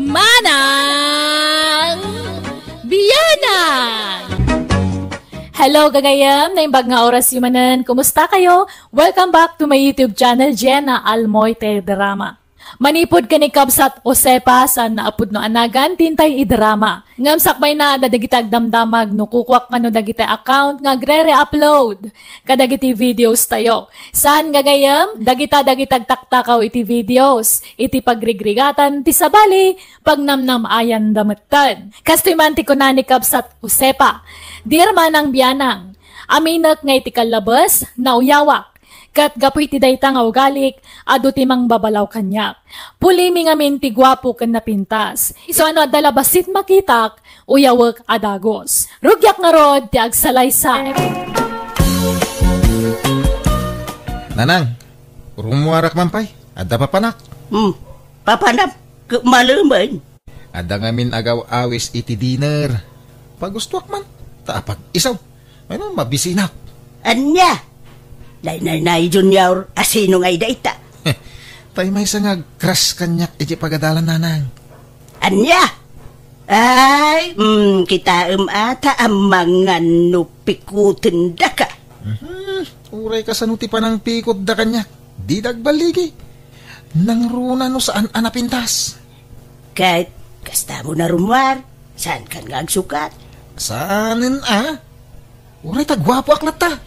Manang Biyana! Hello gagayam, naimbag nga oras yumanan. Kumusta kayo? Welcome back to my YouTube channel, Jenna Almoite Drama. Manipod ka ni Kabsat Osepa sa naapod no anagan, tintay idrama. Ngam sakbay na dadagitag damdamag no kukwak nga no dagitay account nga gre-re-upload. Kadagiti videos tayo. Saan gagayam? Dagitag taktakaw iti videos. Iti pagrigrigatan ti sabali, pagnamnam ayan dametan. Kastimanti ko na ni Kabsat Osepa. Dear Manang Biyanang, aminak nga iti kalabas na uyawak. Kat gapoy ti dayta nga ugalik, adu timang babalaw kanyak. Pulimi nga min ti gwapo ken napintas. Iso ano dalabasit makitak, uyawak adagos. Rugyak nga rod ti agsalaysa. Nanang, rumuwarak mampay. Ada papanak. Papanap, maluman. Ada nga min agaw awis iti dinner. Pagustuak man, taapag isaw. May no, mabisinak. Anya? Nay junior, asino nga ita? Tay may nga crush kanyak iti pagadalan nanang. Anya? Ay, kita ata ang mga nupikutin da ka. Uray ka sa nuti pa ng pikot da kanyak. Di dagbaligi. Nang runa no saan anapintas. Kahit kasta mo na rumwar, saan ka nga agsukat? Saanin Uray tagwapo aklat ta.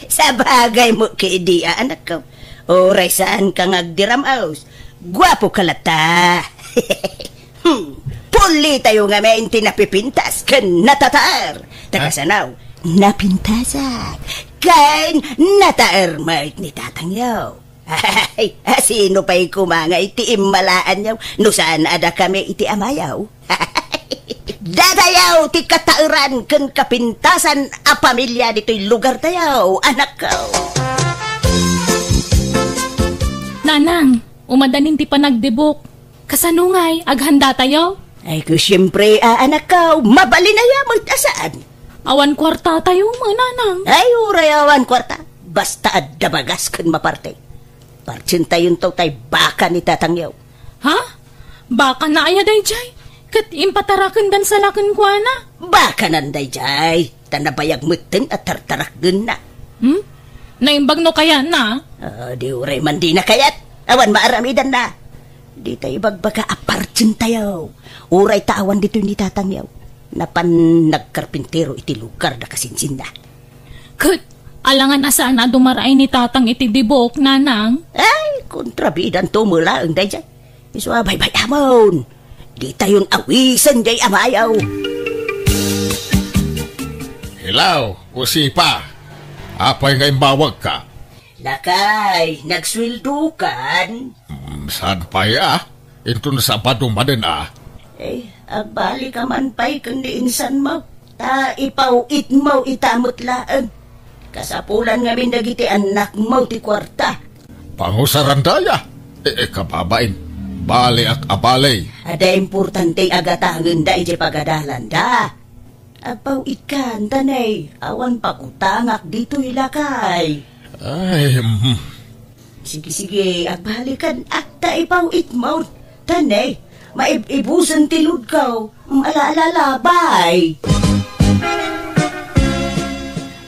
Sa bagay mo kaidiya, anak ko. Oray saan kang agdiramaos. Gwapo ka lata. Puli tayo nga may tinapipintas kan natataar. Takasanaw, napintasak. Kan nataar mait ni tatangyaw. Ay, sino pa'y kumanga iti immalaan yaw. No saan ada kami iti amayaw. Dadayaw ti katauran ken kapintasan a pamilya dito'y lugar tayaw, anak ko. Nanang, umadanin ti panagdibok. Kasanungay, aghanda tayo? Ay ko siyempre, anak ko, mabali na yamot asaan. Awan kwarta tayo, mga nanang. Ay, uray awan kwarta. Basta adabagas ken maparte. Partsin tayon to tay baka ni tatangyaw. Ha? Baka na aya day jay? Kat impatarakan dan sa lakan kwa na. Baka nanday jay. Tanabayag mutin at tartarakgan na. Naimbag no kaya na? Di uray man di na kayat. Awan maaramidan na. Di tayo bagbaga apartsin tayo. Uray tawan dito ni tatangyaw. Napan nagkarpintero iti lugar na kasinsin na. Kat, alangan asaan na dumaray ni tatang iti dibok, nanang? Ay, kontrabidan to mula ang day jay. Iso bay amon. Di tayon awisan jay amayaw. Hilaw, usipa. Apay nga imbawag ka. Lakay, nagswildukan. Saan pa Ito na sa padumaden Agbali ka man pa'y kundi insan mo. Ta ipawit mo itamot laan. Kasapulan nga min dagiti anak mo ti kwarta. Pangusarandaya. Kababain. Bale at abalay. Ada importante agatangan da iti pagadalan da. Agpaw ikan tanay, awan pakutangak dito ilakay. Ay, Sige, agbalikan akta ipawit mo. Tanay, maibusan tilud kaw, alaalalabay.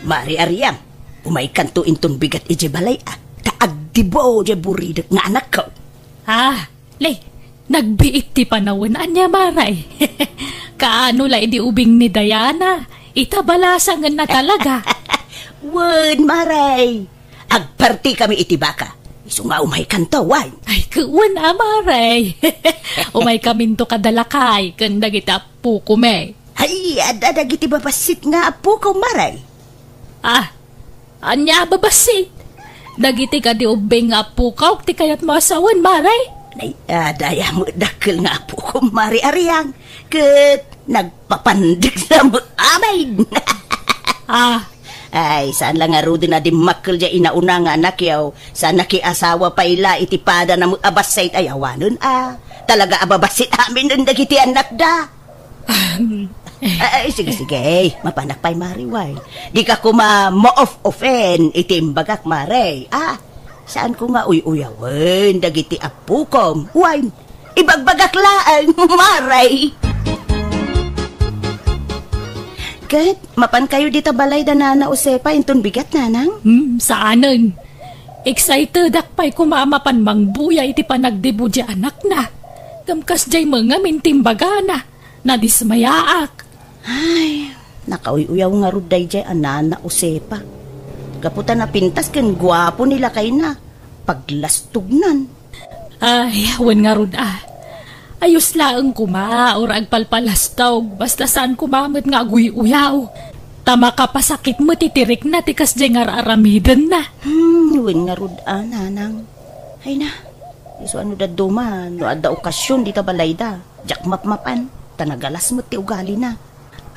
Mari Ariam, umay kanto inton bigat iti balay kaagdibo iti buridak nga anak ko. Lay, nagbiit ti panawan anya maray. Kaano la di ubing ni Diana? Itabalasangan na talaga. Wen maray. Agparti kami iti baka. Isu nga umay kantawan. Ay, kuwan maray. Umay kaminto kadalakay, kanda kita pukume. Ay, ada iti babasit nga apo ko maray. Anya babasit? Dagiti ka di ubing nga apo ka, ti kayat masawan maray. Ay, daya mo dakil nga po ko, Mari Ariang. Kat nagpapandig na mo amay. Ay, saan lang nga rudo na di makil dya inauna nga anak yaw. Saan nakiasawa pa ila itipada na mo abasay ayawanon Talaga ababasit amin nun dagiti anak da. Ay, sige. Mapanak pa'y Mariway. Di ka kuma mo-off-offen itimbagak, Mare. Saan ko nga uyawen, dagiti apukom. Wine, Ibagbagaklaan, maray. Kat, mapan kayo dito balay da nana Josepa, inton bigat nanang? Saanan? Excited akpay kumamapan mangbuya iti panagdibo di anak na. Kamkas jay mga mintimbaga na dismayaak. Ay, nakauy-uyaw nga ruday jay nana Josepa. Kaputan na pintas kan guwapo nila kay na. Paglastugnan. Ay, wan nga rud Ayos laang kuma, or agpalpalastog, basta saan kumamit nga aguy-uyaw. Tama ka pa sakit mo, titirik na, tikas dyan nga aramidan na. Win nga rud, nanang. Ay na, iso ano da duman, no ada okasyon di tabalay da. Jak map-mapan, tanagalas mo ti ugali na.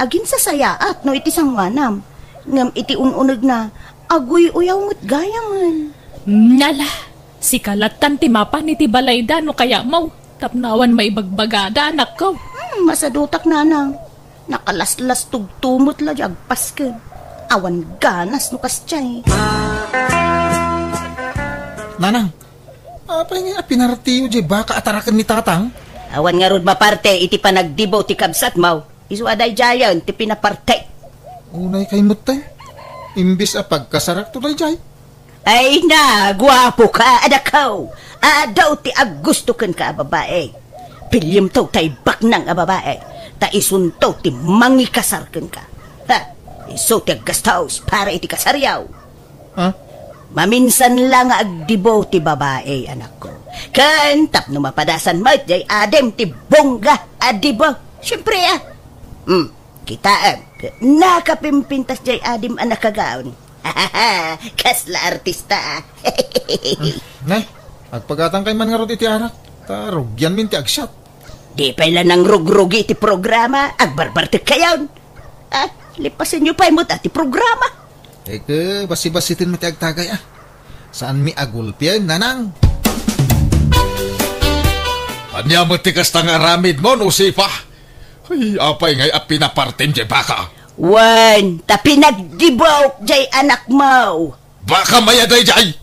Agin sa sayaat, no iti sangwanam. Ngam iti ununag na, aguy-uyaw mo't gayangan. Nala, si kalatan ti mapan iti balay da, no kaya mo. Tapnawan maibagbagada, anak ko. Masadutak nanang. Nakalaslas tugtumot la jagpas ka. Awan ganas no kasyay. Nanang, apa nga pinartiyo di baka atarakan ni tatang? Awan nga rod maparte, iti panagdibo ti kabsat mau. Isu aday jayan, ti pinaparte. Unay kay mutay. Imbis pagkasarak to day jay. Ay na, guwapo ka, adakaw. Adaw ti agusto kan ka, babae. Pilyam to tay baknang babae. Ta isunto ti mangikasar kan ka. Ha, iso ti aggastaos para iti kasaryaw. Ha? Maminsan lang agdibo ti babae, anak ko. Kan tapno mapadasan mo, jay adem ti bongga adibo. Siyempre kita nakapimpintas jay adim anak kagaon. Kasla artista. Nay, agpagatang kay man nga rod iti anak. Tarugyan min ti agsyat. Di pala nang rugrugi iti programa, agbarbartik kayon. Lipasin nyo pa imot ati programa. Eke, basi-basitin mo ti agtagay Saan mi agulpian, nanang? Anya mo ti kastang aramid mo, Josepa. Ay, apay ngay pinapartim jay baka. Wan, tapi nagdibaw jay anak mo. Baka mayaday jay.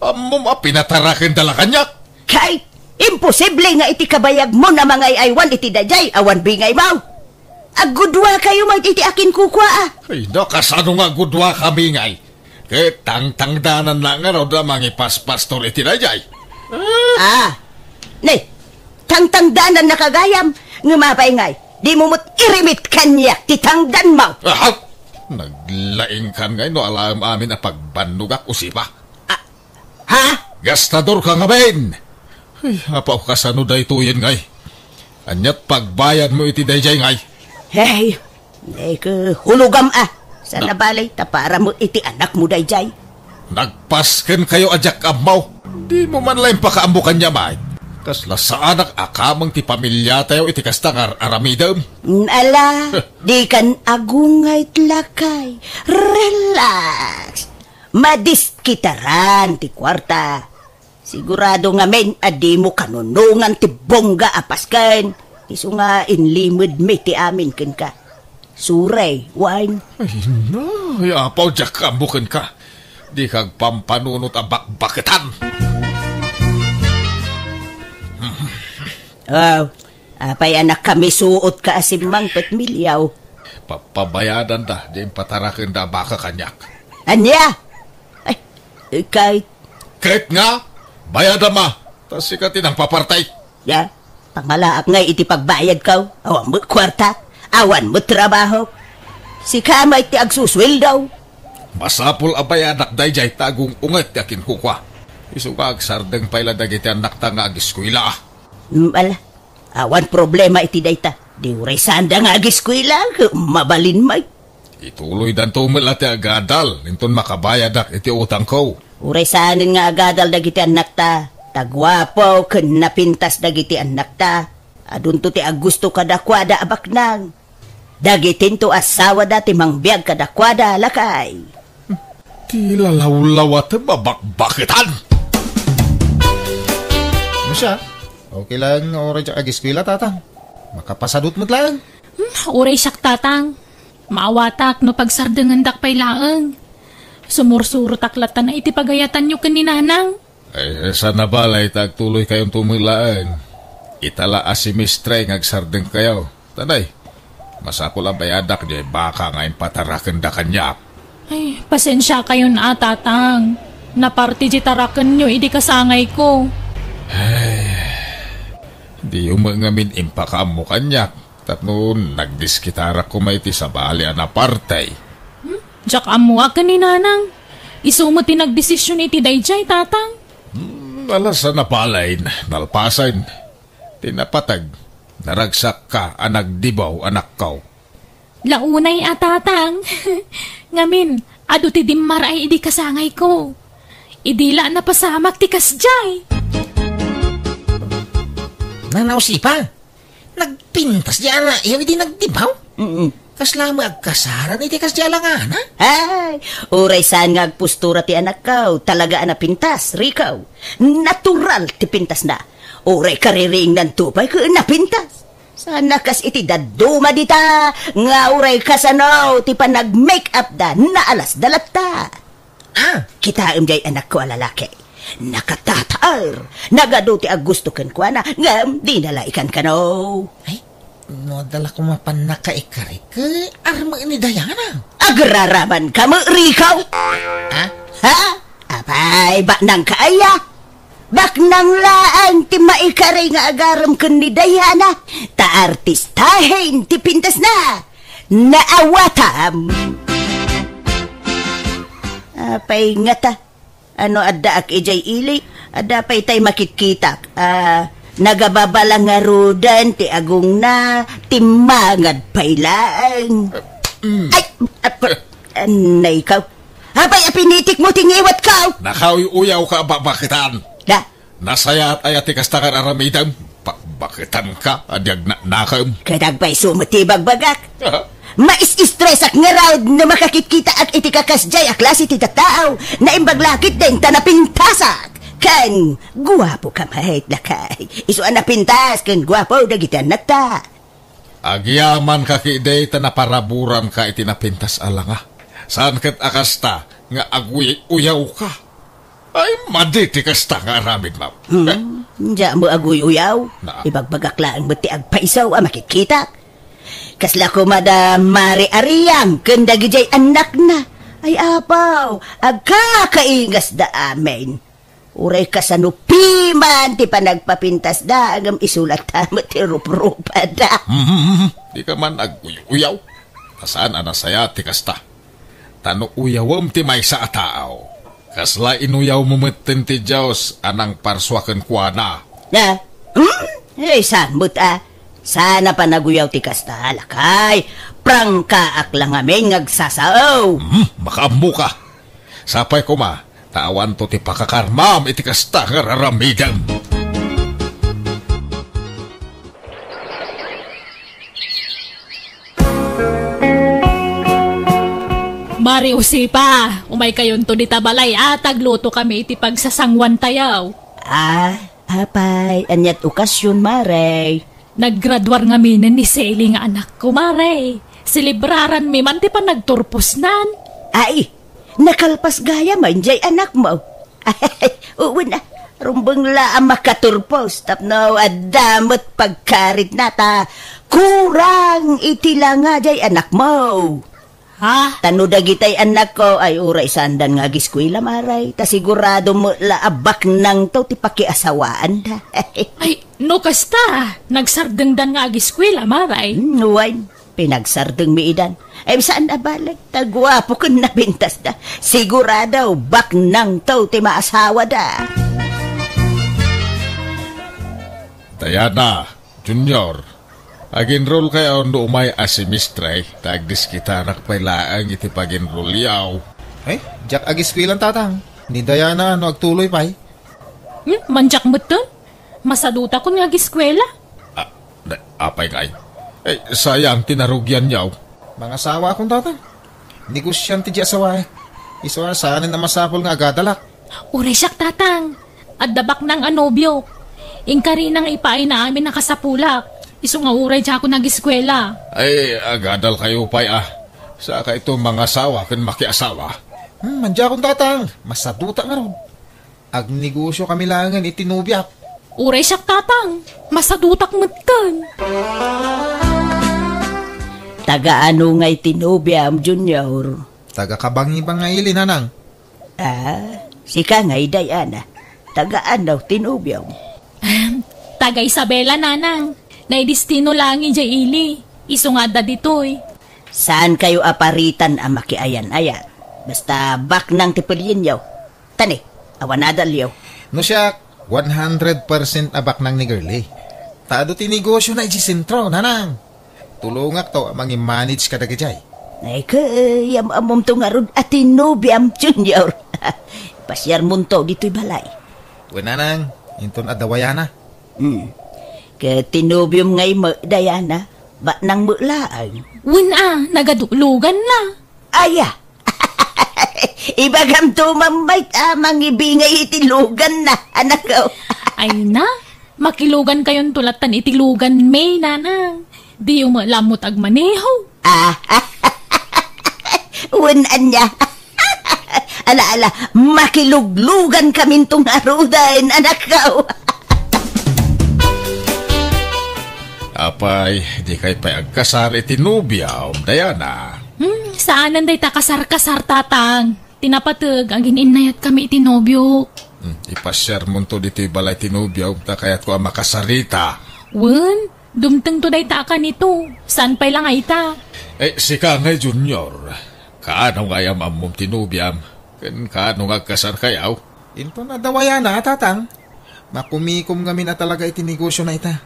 Amom pinatarakin dala kanya. Kay, imposible nga iti kabayag mo na mga aywan iti dajay, awan bingay mo. Agudwa kayo mag iti akin kukwa Ay, kasano nga gudwa kami ngay. Kaya tang-tangdanan na nga raw da mga paspastor iti dajay. Nay, tang-tangdanan na kagayam, ngumapay ngay. Di mo mo't irimit kanyak, titangdan mo. Naglaing kan ngay no alam amin na pagbanugak usipa. Ha? Gastador ka nga ben. Ay, apaw kasano da ito yan ngay. Anyat pagbayad mo iti dayjay ngay. Hey, hulugam sa nabalay, tapara mo iti anak mo dayjay. Nagpasken kayo ajak amaw. Di mo man lang pakaambukan niya may. Kasla sa anak akamang ti pamilya tayo iti kastangar aramidam. Ala, di kan agungay tlakay. Relax. Madiskitaran ti kwarta. Sigurado nga men, adi mo kanunungan ti bongga apaskan. Isu nga inlimod me ti amin ken ka. Suray, wine. Ay no, apaw jak ambukan ka. Di kag pampanunot abak-baketan. Apay anak kami suot ka asimang petmilyaw. Papabayadan da, di patarakin da baka kanyak. Anya? Ay, kahit nga, bayadan ma, tas ikatin ang papartay. Ya, pangalaak nga iti pagbayad ka, awan mo kwarta, awan mo trabaho. Si kamay ti agsuswil daw. Masapul abay anak dayjay tagong unget yakin kukwa. Isukag sardeng payla dagiti anak ta nga agiskwila. Ala, awan problema iti dayta. Di uray sanda nga agiskwila, mabalin may. Ituloy dan tumil ati agadal, ninton makabayadak iti utang ko. Uray sanin nga agadal dagiti anak ta. Tagwapo, ken napintas dagiti anak ta. Adun to ti agusto kadakwada abaknang. Dagitin to asawa dati mangbiag kadakwada lakay. Tila lawlawat babakbakitan. Ano siya? Okay lang, oray siya agiskwila, tatang. Makapasadot mo't lang. Uray siyak tatang. Maawatak no pagsardengan dakpay laang. Sumursuro taklatan na iti pagayatan nyo kaninanang. Ay, sana balay tagtuloy kayong tumilaan. Itala asimistre ngagsardeng kayo. Tanay, masako lang bayadak di baka ngayon patarakan da kanya. Ay, pasensya kayo na, tatang. Naparti di tarakan nyo, idi kasangay ko. Di umangamin impakam mo kanya. Tapno nagdiskitara ko may ti sa bali na partay. Diyak amuwa ka ni nanang. Isumo ti nagdesisyon iti dayjay, tatang. Alas na napalain, nalpasain. Tinapatag, naragsak ka, nagdibaw, anak kaw. Launay tatang. Ngamin, adu ti dimmar ay idi kasangay ko. Idila na pasamak ti kasjay. Nanaw sipa, nagpintas di ana, iyo di nagdibaw. Kasla magkasaran iti kasdi alangan, ha? Ay, uray saan nga agpustura ti anak kaw, talaga na pintas, rikaw. Natural ti pintas na. Uray kariring ng tupay ko napintas. Sana kas iti daduma dita, nga uray kasanaw, ti pa nag-make-up da, naalas dalata. Kita jay anak ko alalaki. Nakatatar, nagado ti agusto ken kwa na, nga di nalaikan ka no. Ay, no dala ko mapan nakaikarik, arma ini Dayana. Agraraman ka mo, rikaw? Ha? Ha? Apay, bak nang kaaya? Bak nang laan ti maikari nga agaram kun ni Dayana. Ta artistahin ti pintas na. Naawatam. Apay nga ta. Ano adda ak ijay ili? Adda pay tay makitkitak. Nagababalang nga rudan ti agong na timangad paylaan. Ay, anay ikaw. Apay apinitik mo tingiwat ka. Nakaw-uyaw ka bakitan. Da. Nasayat ay ati kastakan aramidam. Bakitan ka, adyag nakam. Kadagbay sumutibag bagak. Mais-stress ak nga raw na makakikita ak iti kakasjay ak klase ti tataaw na imbaglakit din tanapintasak. Kan, guwapo ka mahit lakay. Isu anapintas, kan guwapo dagiti anak ta. Agyaman ka kiday tanaparaburan ka iti napintas alanga. Saan kat akasta nga aguy-uyaw ka? Ay, maditi kasta nga aramid, ma'am. Diya mo aguy-uyaw. Na. Ibagbagaklaan mo ti agpaisaw makikita. Kasla ko madam Mari Ariang, kandagi jay anak na. Ay apaw, agkakaingas da amin. Uray ka sa nupiman, ti pa nagpapintas da, agam isulat tamo ti rup-rupa da. Di ka man aguy-uyaw. Saan anasaya ti kasta? Tano uyawam ti may sa ataaw. Kasla inuyaw mumutin ti Diyos anang parswakan kwa na. Na? Ay samot sana pa naguyaw ti kasta, lakay. Prangka ak lang amin ngagsasaaw. Makaambo ka. Sapay ko ma, tawan to ti pakakarmam iti kasta nga raramidam. Mari usipa, umay kayon to di tabalay tagluto kami iti pagsasangwan tayaw. Apay, anyat okasyon, Maray. Naggraduar nga minin ni Sally nga anak ko, Mare. Silibraran mi man ti pa nagturpos nan. Ay, nakalpas gaya man jay anak mo. Ay, uwan na. Rumbang laang makaturpos. Tapno, adamot pagkarit nata. Kurang itila nga jay anak mo. Ha? Tano dagitay anak ko ay uray sandan nga giskwila, Maray. Ta sigurado mo laabak nang to ti pakiasawaan da. Ay, no kasta. Nagsardengdan nga agiskwila, Maray. Nuwain, pinagsardeng miidan. Ay, saan nabalag? Tagwapo kun nabintas da. Sigurado, bak nang to ti maasawa da. Diana, Junior, ag-enroll kayo no umay asimistre, tagdis kita nakpailaang iti pag-enroll yaw. Ay, Jack agiswilan tatang. Ni Dayana no agtuloy pay. Manjak mo to? Masaduta ko nga agiskwela. Apay kay. Eh, sayang tinarugyan yaw. Mga asawa akong tatang. Negosyan ti di asawa eh. Iswa saanin na masapol nga agadalak. Uray siyak, tatang. At dabak ng anobyo. Ingkari nang ipain na amin nakasapulak. Iso nga uray dya ako nag-eskwela. Ay, agadal kayo pay Saka ito mga asawa kan makiasawa. Mandya akong tatang. Masaduta nga ron. Agnegosyo kami langan itinubyak. Uray siyak tatang, masadutak matan. Taga-ano nga'y tinubiam, Junior? Taga-kabangi-bangaili, Nanang. Si ka nga'y Diana. Taga-ano tinubiam? Taga Isabela, nanang. Naidistino langi jay ili. Isungada ditoy. Saan kayo aparitan ang makiayan-ayan? Basta bak ng tipilyin yaw. Tani, awanadal yaw. No siya, 100% abak nang ni girlie. Tado tinegosyo na sentro, Nanang. Tulungak to amang i-manage ka dagajay. Ay kayam amom to nga rod at tinubiam, Junior. Pasyar munto dito'y balay. Nanang, inton adawayana. Katinubium ngay mo, Diana, ba nang mulaan? Nagadulugan na. Aya! Ibagam to mamay amang ibingay itilugan na, anak ko. Ay na, makilugan kayon tulatan itilugan may, nanang. Di yung malamot agmaneho. Unan niya. Ala, makiluglugan kami itong arudain, anak ko. Apay, di kay payagkasar itinubiyaw, Diana. Saanan day takasar-kasar tatang. Tinapatag, ang gininayat kami itinobyo. Ipasyar mo to dito balay tinubiyaw, takayat ko ang makasarita. Dumteng to day taka nito. Saan pa'y lang ay ta? Sika ngay, Junior. Kaano nga yung amom tinubiyam? Kaano nga kasar kayaw? Inton adawayana, tatang. Makumikom kami na talaga itinegosyo na ita.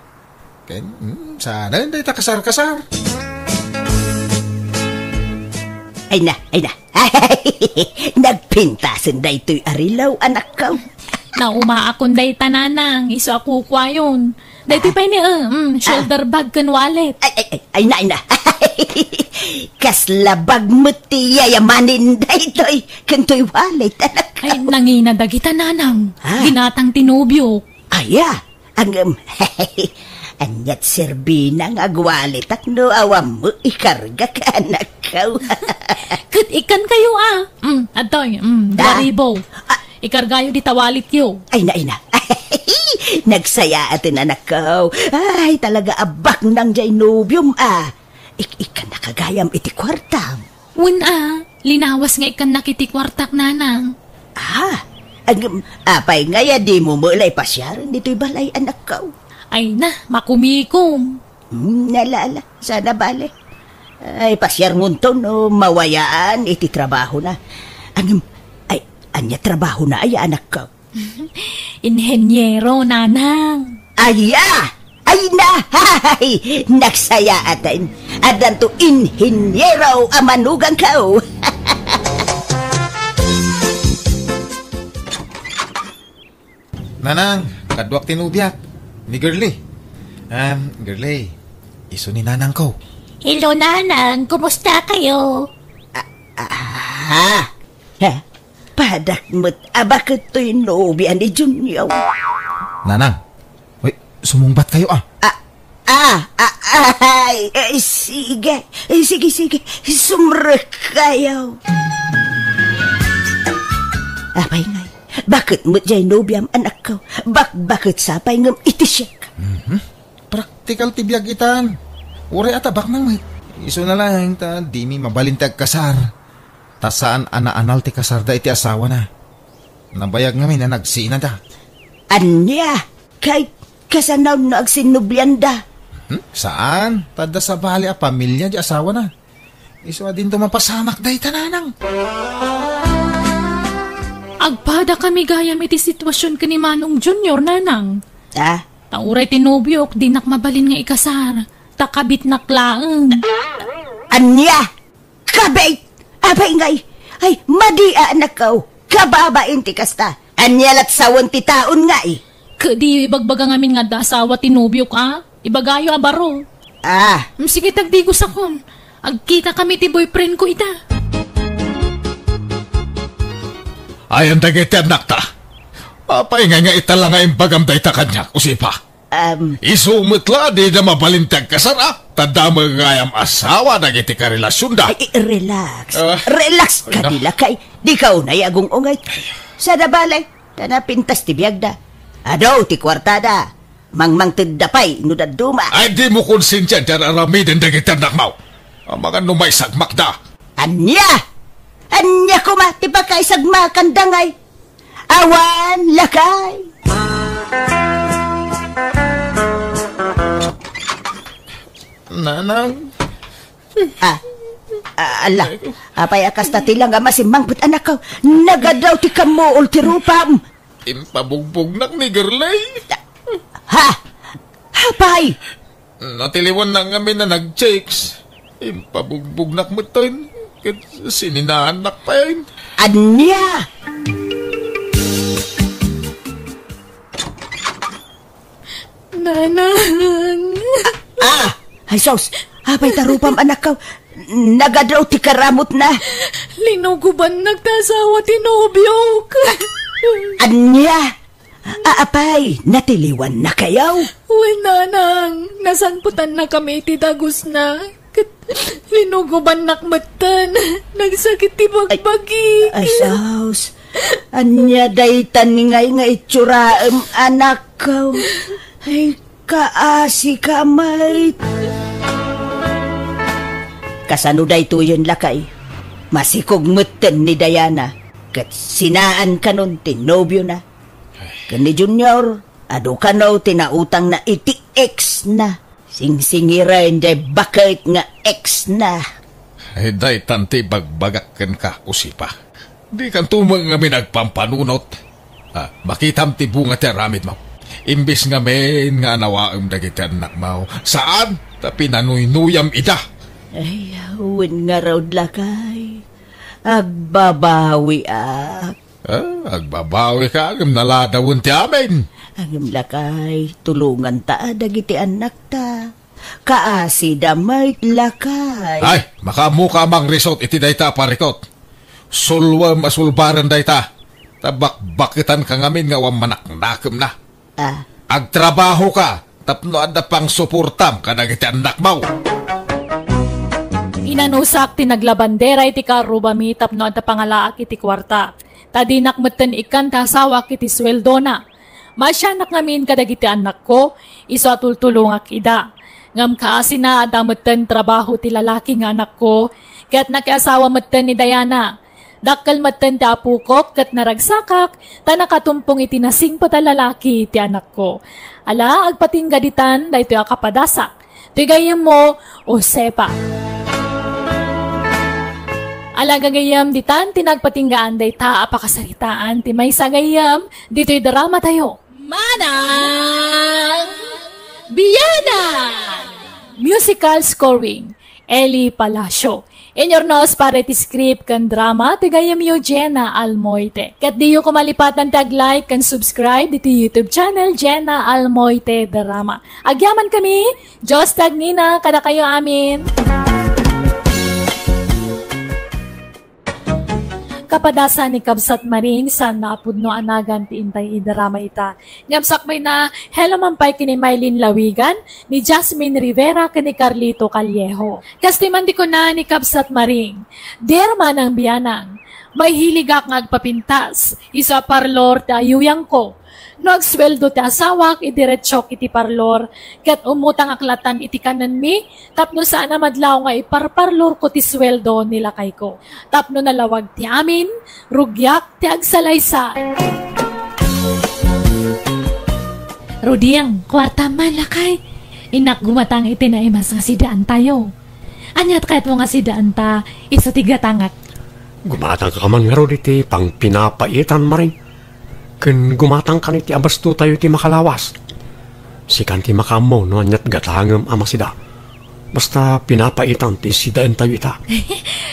Sana hindi ta kasar-kasar. Ay na. Nagpintasin da ito'y arilaw, anak ko. Naumaakon day tananang, iso ako kwayon. Dahito pa ni shoulder bag kan wallet. Ay na. Kaslabag mo tiyayamanin da ito'y kanto'y wallet, anak ko. Ay, nanginadagi tananang. Ginatang tinubyo. Aya, anyat serbina nga agwalit at no awam mo ikarga ka, anak ko. Kat ikan kayo Adoy, daribo. Ikargayo di tawalit yo. Ay na. Nagsaya atin, anak ko. Ay, talaga abak ng jainubium, Ikan nakagayam iti kwartam. Linawas nga ikan nakitikwartak, nanang. Apay ngaya di mo mulay pasyaran dito'y balay, anak ko. Ay na, makumikom. Nalala, sana bale. Ay, pasyar ngunto no, mawayaan, iti trabaho na. Anya trabaho na, ay, anak ko. Inhenyero, nanang. Aya! Ay na! Hay! Nagsaya atin. Adan to inhenyero amanugang ko. Nanang, kadwak tinubiak. Ni girlie. Girlie, iso ni Nanang ko. Hello, nanang. Kumusta kayo? Padak mo't abakit to'y nobian ni Junior. Nanang, sumungbat kayo Sige. Sumrek kayo. Apay ngay. Bakit mo't jay nobiam, anak ko? Bakit sapay ngam itisyak? Praktikal tibiyag itan. Uray atabak nang may. Iso na lang, di mi mabalintag kasar. Tasaan ana-anal ti kasar da iti asawa na. Nabayag ngamin na nagsina da. Anya? Kay kasanaw na agsinubian da. Saan? Tada sa bali a pamilya di asawa na. Iso din to mapasamak da itananang. Agpada kami gayam iti sitwasyon ka ni Manong Junior, nanang. Tauray tinubyok, di nakmabalin nga ikasar. Takabit naklaang. Anya? Kabait! Abay ngay! Ay, madia, anak ko. Kababain ti kasta. Anya lat sawan ti taon nga Kadi ibagbaga ngamin nga da asawa tinubyok, Ibagayo abaro. Sige, tagdigos akon. Agkita kami ti boyfriend ko ita. Ayan dagiti anak ta. Papaingay nga italang nga imbagam da ita kanya, usipa. Isumutla di na mabalintag kasara. Tanda magayam asawa dagiti ka relasyon da. Relax. Relax ka nila kay. Di ka unay agong ungay. Sa nabalay, tanapintas ti biyag da. Ado, ti kwartada. Mangmang tedapay, nudaduma. Ay di mo konsensya dyan aramidin da kita nakmaw. Ang mga numay sagmak da. Anya! Anya ko ma, ti pa kay sagmakan dangay. Awan, lakay. Nanang, Ala, apay akas na tilang nga masimangbut anak ko. Nagadaw ti kamo ultirupam. Impabugbog nak ni Gerlay. Ha? Apay? Natiliwan na kami na nag-checks. Impabugbog nak mo to. Sininaanak pa yun. Anya? Nanang. Ay sos, apay tarupam anak ko. Nagadaw ti karamot na. Linuguban nagtasawa tinobyo. Anya? Apay, natiliwan na kayaw. Uy, nanang. Nasanputan na kami ti dagos na. Linuguban nakmatan. Nagsakit ti bagbagi. Ay sos, anya daytan ni ngay nga itsuraem anak ko. Ay, kaasi ka may. Kasano day tuyon lakay. Masikog mutten ni Diana. Kat sinaan ka nun tinobyo na. Kani Junior, ado ka no tinautang na iti ex na. Singsingiran day bakit nga ex na. Ay day tanti bagbagakan ka usipa. Di kan tumang nga minagpampanunot. Makitam ti bunga ti ramid mo. Imbis nga men nga nawaam dagiti anak mo. Saan? Ta pinanuynuyam ida. Ay, awan nga raw lakay. Agbabawi Agbabawi ka agam naladawon ti amin. Agam lakay, tulungan ta dagiti anak ta. Kaasi damay lakay. Ay, makamuka mang resort iti dayta parikot. Sulwam asulbaran dayta. Tabak-bakitan ka ngamin nga wamanaknakem na. Agtrabaho ka, tapno adda pang suportam ka dagiti anak mo. Inanusak ti naglabandera iti karubami tapno at pangalaak iti kwarta. Tadinak meten ikan kasawak iti sweldo na. Masyanak ngamin kadagiti anak ko, iso atultulungak ida. Ngam kaasi na adameten trabaho ti lalaki nga anak ko, kaya't nakiasawa meten ni Diana. Dakkel meten ti apukok kat naragsakak, tanakatumpong iti nasing pata lalaki ti anak ko. Ala, agpatinggaditan, dahito akapadasak. Tigayam mo, Josepa. Ala gagayam ditan, tinagpatinggaan day ta apakasaritaan, ti may sagayam, dito'y drama tayo. Manang Biyana! Musical scoring, Eli Palacio. In your nose para ti script kan drama, tigayam yo Jenna Almoite. Kat di yo kumalipatan tag-like kan subscribe diti YouTube channel Jenna Almoite Drama. Agyaman kami, Diyos tag nina, kada kayo amin. Kapadasan ni Kabsat Maring sa napudno anagan ti intay idarama ita. Ngamsak may na hello mampay kini Maylin Lawigan, ni Jasmine Rivera kini Carlito Callejo. Kastiman di ko na ni Kabsat Maring, derma ng biyanang, may hiligak ngagpapintas, isa parlor ta yuyang ko. Nagsweldo ti asawak, idiretsok iti parlor, ket umutang aklatan iti kanan mi, tapno saan na madlaw nga iparparlor ko ti sweldo nila kay ko. Tapno nalawag ti amin, rugyak ti agsalaysay. Rudiang, kwarta man lakay. Inak gumatang iti na imas nga sidaan tayo. Anyat kahit mo nga sidaan ta, iso tigatangak. Gumatang ka man nga iti pang pinapaitan maring. Ken gumatang kan iti abasto tayo ti makalawas. Sikan ti makamo no anyat gatangem ama sida. Basta pinapaitan ti sidaan tayo ita.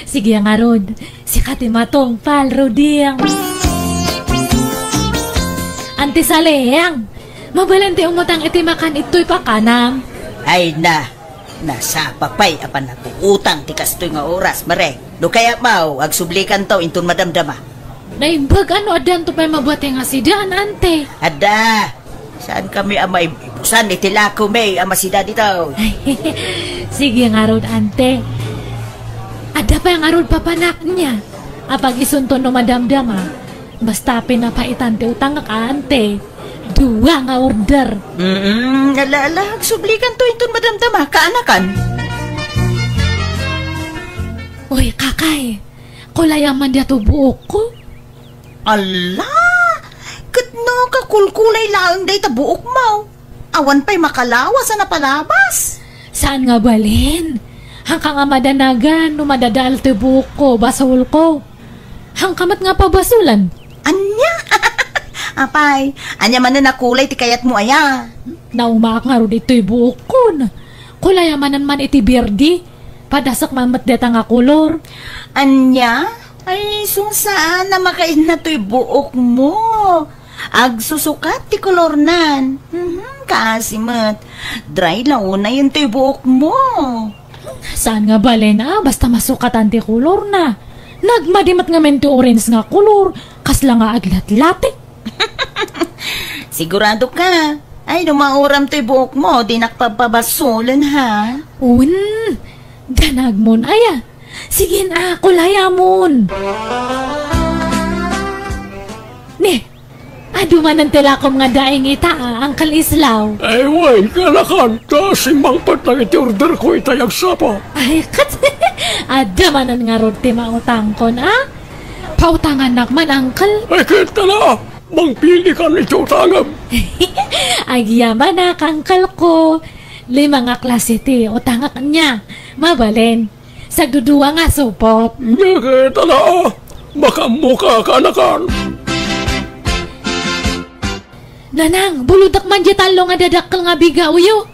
Sige nga Rod, sikat ti matong pal Rudiang. Anti Salehang, mabalente umutang iti makan ito'y pakanam. Ay na, nasa papay apan nag-uutang ti kastoy nga oras, mare. Do kaya mau, agsublikan to intun madamdama. Naimbag ano adan to pa'y mabuti nga sidaan, ante. Ada, saan kami amay ibusan iti lako may amasida dito. Sige nga Rod, ante. Ada pa yung arod papanak niya. Apag isunto no madamdama, basta pinapaitan ti utang ka, ante. Dua nga order. Nalala, sublikan to itong madamdama, kaanakan. Uy, kakay. Kulayaman diya to buok ko. Ala, katno ka kulkulay lang day tabuok mo. Awan pa'y makalawas na palabas. Saan nga balin? Hangka nga madanagan, no madadal to buok ko, basol ko. Hangkamat nga pa basulan. Anya? Apay, anya man na nakulay ti kayat mo aya. Naumaak nga ro dito'y buok ko na. Kulayamanan man iti birdi. Padasak mamat deta nga kulor. Anya? Ay, saan na makain na to'y buok mo? Agsusukat ti kolornan. Kaasimat. Dry launa yun to'y buok mo. Saan nga balin basta masukatan ti kulor na. Nagmadimat nga men ti orange nga kulor. Kasla nga aglat-lati. Sigurado ka. Ay, lumauram to'y buok mo. Di nakpapabasulan ha. Un, danag mon aya. Sige na, kulayamon. Ne, aduman ang tilakom nga daing ita, Uncle Islaw. Ay, way, kalakanta, simang patang iti order ko itayag sapa. Ay, kat, adamanan nga ron ti mautang kon, Pautangan nakman, Uncle. Ay, kita na, mangpili ka nito tangam. Ay, yaman na, Uncle ko. 5 nga klase ti, utangak niya. Mabalin. Sagdudua nga supot. Nakita na, makamuka ka na kan. Nanang, buludak man di talo nga dadakkel nga biga uyo.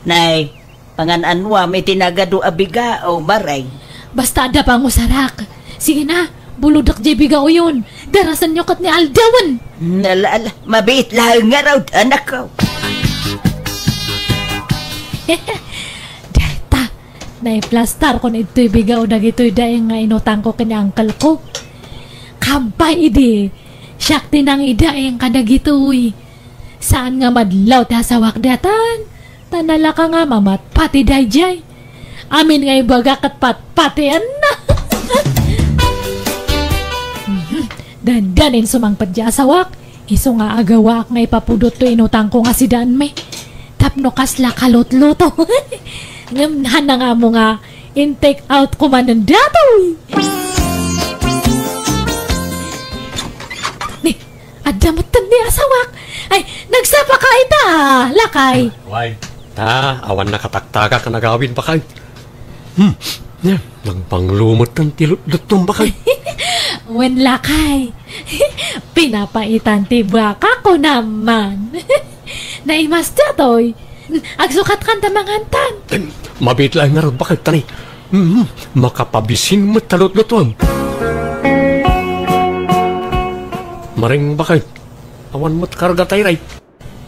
Nay, pangananwa may tinagado abiga o maray. Basta ada pang usarak. Sige na, buludak di biga uyon. Darasan nyo kat ni Aldawan. Nalala, mabit lang nga raw, anak ko. Data, naiplastar ko na ito'y bigaw na ito'y daing nga inutang ko kanya uncle ko. Kampay idi, siyak tinang idaing kadagito'y. Saan nga madlaw ta sa wakdatan? Tanala ka nga mamat, pati dayjay. Amin nga ibaga kat patian na. Dandanin sumangpad dya sa wak. Iso nga agawak nga ipapudot to inutang ko nga si Danme. Tapno kasla kalot-luto. Ngamhan na nga mo nga in-take out ko man ng datoy. Ni, adamatan ni asawak. Ay, nagsapa ka ita, lakay. Way, awan nakataktaga ka nagawin pa kay. Yan, nagpanglumot ng tilot-lutong ba kay? Wen lakay. Pinapaitan ti baka ko naman. Naimas datoy. Agsukat kan tamangantan. Mabit lang nga ron bakit tani. Makapabisin mo talot-lutong. Maring bakit? Awan mo't karga tayo ray.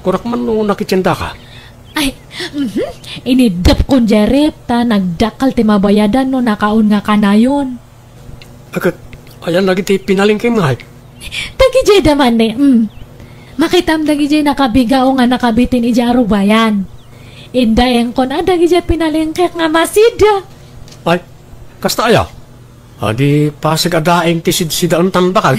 Kurak man no nakitsinda ka. Ay, inidap ko jarip ta nagdakal ti mabayadan no nakaon nga kanayon. Agad, ayan lagi ti pinaling kayo nga. Tagijay daman ni, makitam dagijay nakabigaw nga nakabitin ijaro bayan. Indayang kon dagijay pinalingkek nga masida. Ay, kasta aya. Adi pasigadaing ti sidsidaan tan bakal.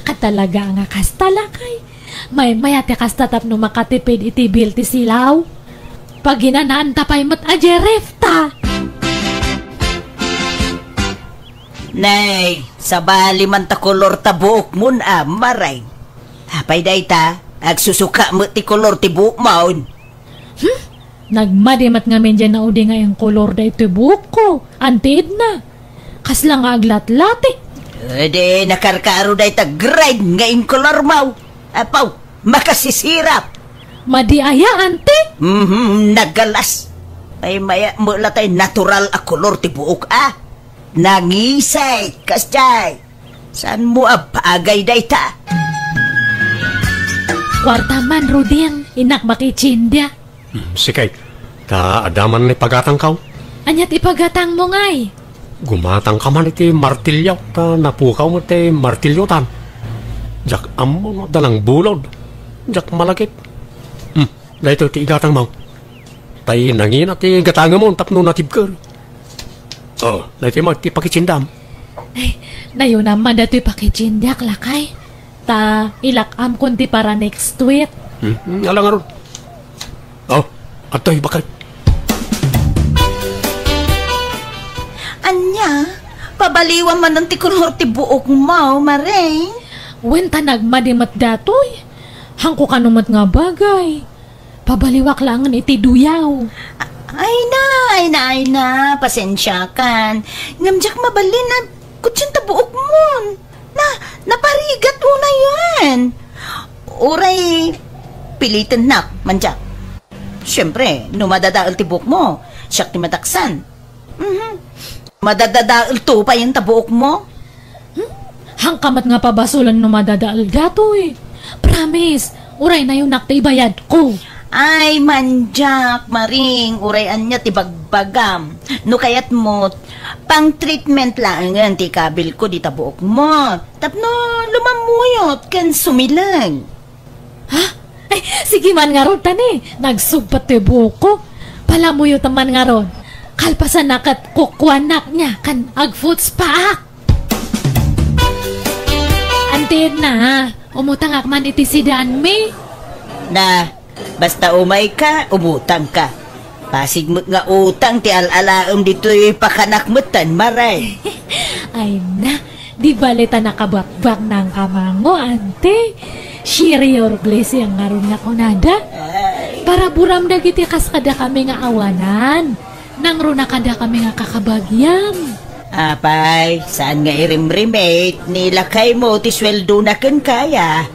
Katalaga nga kastalakay. May mayate kastatap no makatipid iti bil ti silaw. Pag ginanaan tapay mo't ajerefta. Nay, sa bali man ta kolor ta buok mun maray. Hapay day ta, agsusuka mo ti kolor ti buok maun. Nagmadimat nga men dyan na udi nga yung kolor da ito buko. Antid na. Kasla nga aglat-lati. Ede, nakarkaro day ta grade nga yung kolor mau. Apaw, makasisirap. Madiaya, ante. Nagalas. Ay maya mula tayo natural a kolor ti buok Nangisay, kasjay. Saan mo apagay day ta? Kwartaman, Ruding. Inak makichindia. Sikay, adaman ni pagatang kaw. Anyat ipagatang mo ngay. Gumatang ka man iti martilyaw, napukaw mo iti martilyotan. Jak amo dalang bulod. Jak malakit. Dahito ti igatang mo. Tay nangin at igatang mo tapno natibker. Dahito magtipakitsindam. Ay, nayo naman dato'y pakichindiak lakay. Ta ilakam kunti para next week. Alang aron. Oh, atoy bakal. Anya, pabaliwan man ng tikulor ti buok mo, Maring. Wenta nagmadimat datoy. Hangko kanumat nga bagay. Pabaliwak langan iti duyaw. Ay na, pasensya kan. Ngamjak mabalin na kutsinta buok mo. Naparigat mo na yan. Uray, pilitin nak, manjak. Siyempre, no madadaal ti buok mo, siyak ti mataksan. Madadadaal to pa yung tabuok mo. Hangkamat nga pabasulan no madadaal datoy. Promise, uray na yung nakta ibayad ko. Ay, manjak, Maring, urayan niya ti bagbagam. No kayat mo, pang treatment lang ang ti kabil ko di tabuok mo. Tapno, lumamuyot, kan sumilang. Ha? Ay, sige man nga ron, tani. Nagsugpat ti buko. Palamuyo taman nga ron. Kalpasan nakat kukwanak niya kan agfoots paak. Antin na, umutang man iti sidaan mi. Na, basta umay ka, umutang ka. Pasig mo't nga utang ti alalaom dito'y pakanakmutan, Maray. Ay na, di balita nakabakbak ng kamango, ante. Shirior blessy ang ngaron nga kunada. Para buram dagiti kaskada kami nga awanan. Nang runa kada kami nga kakabagyan. Apay, saan nga irimrimate, nilakay mo ti sweldo na kan kaya.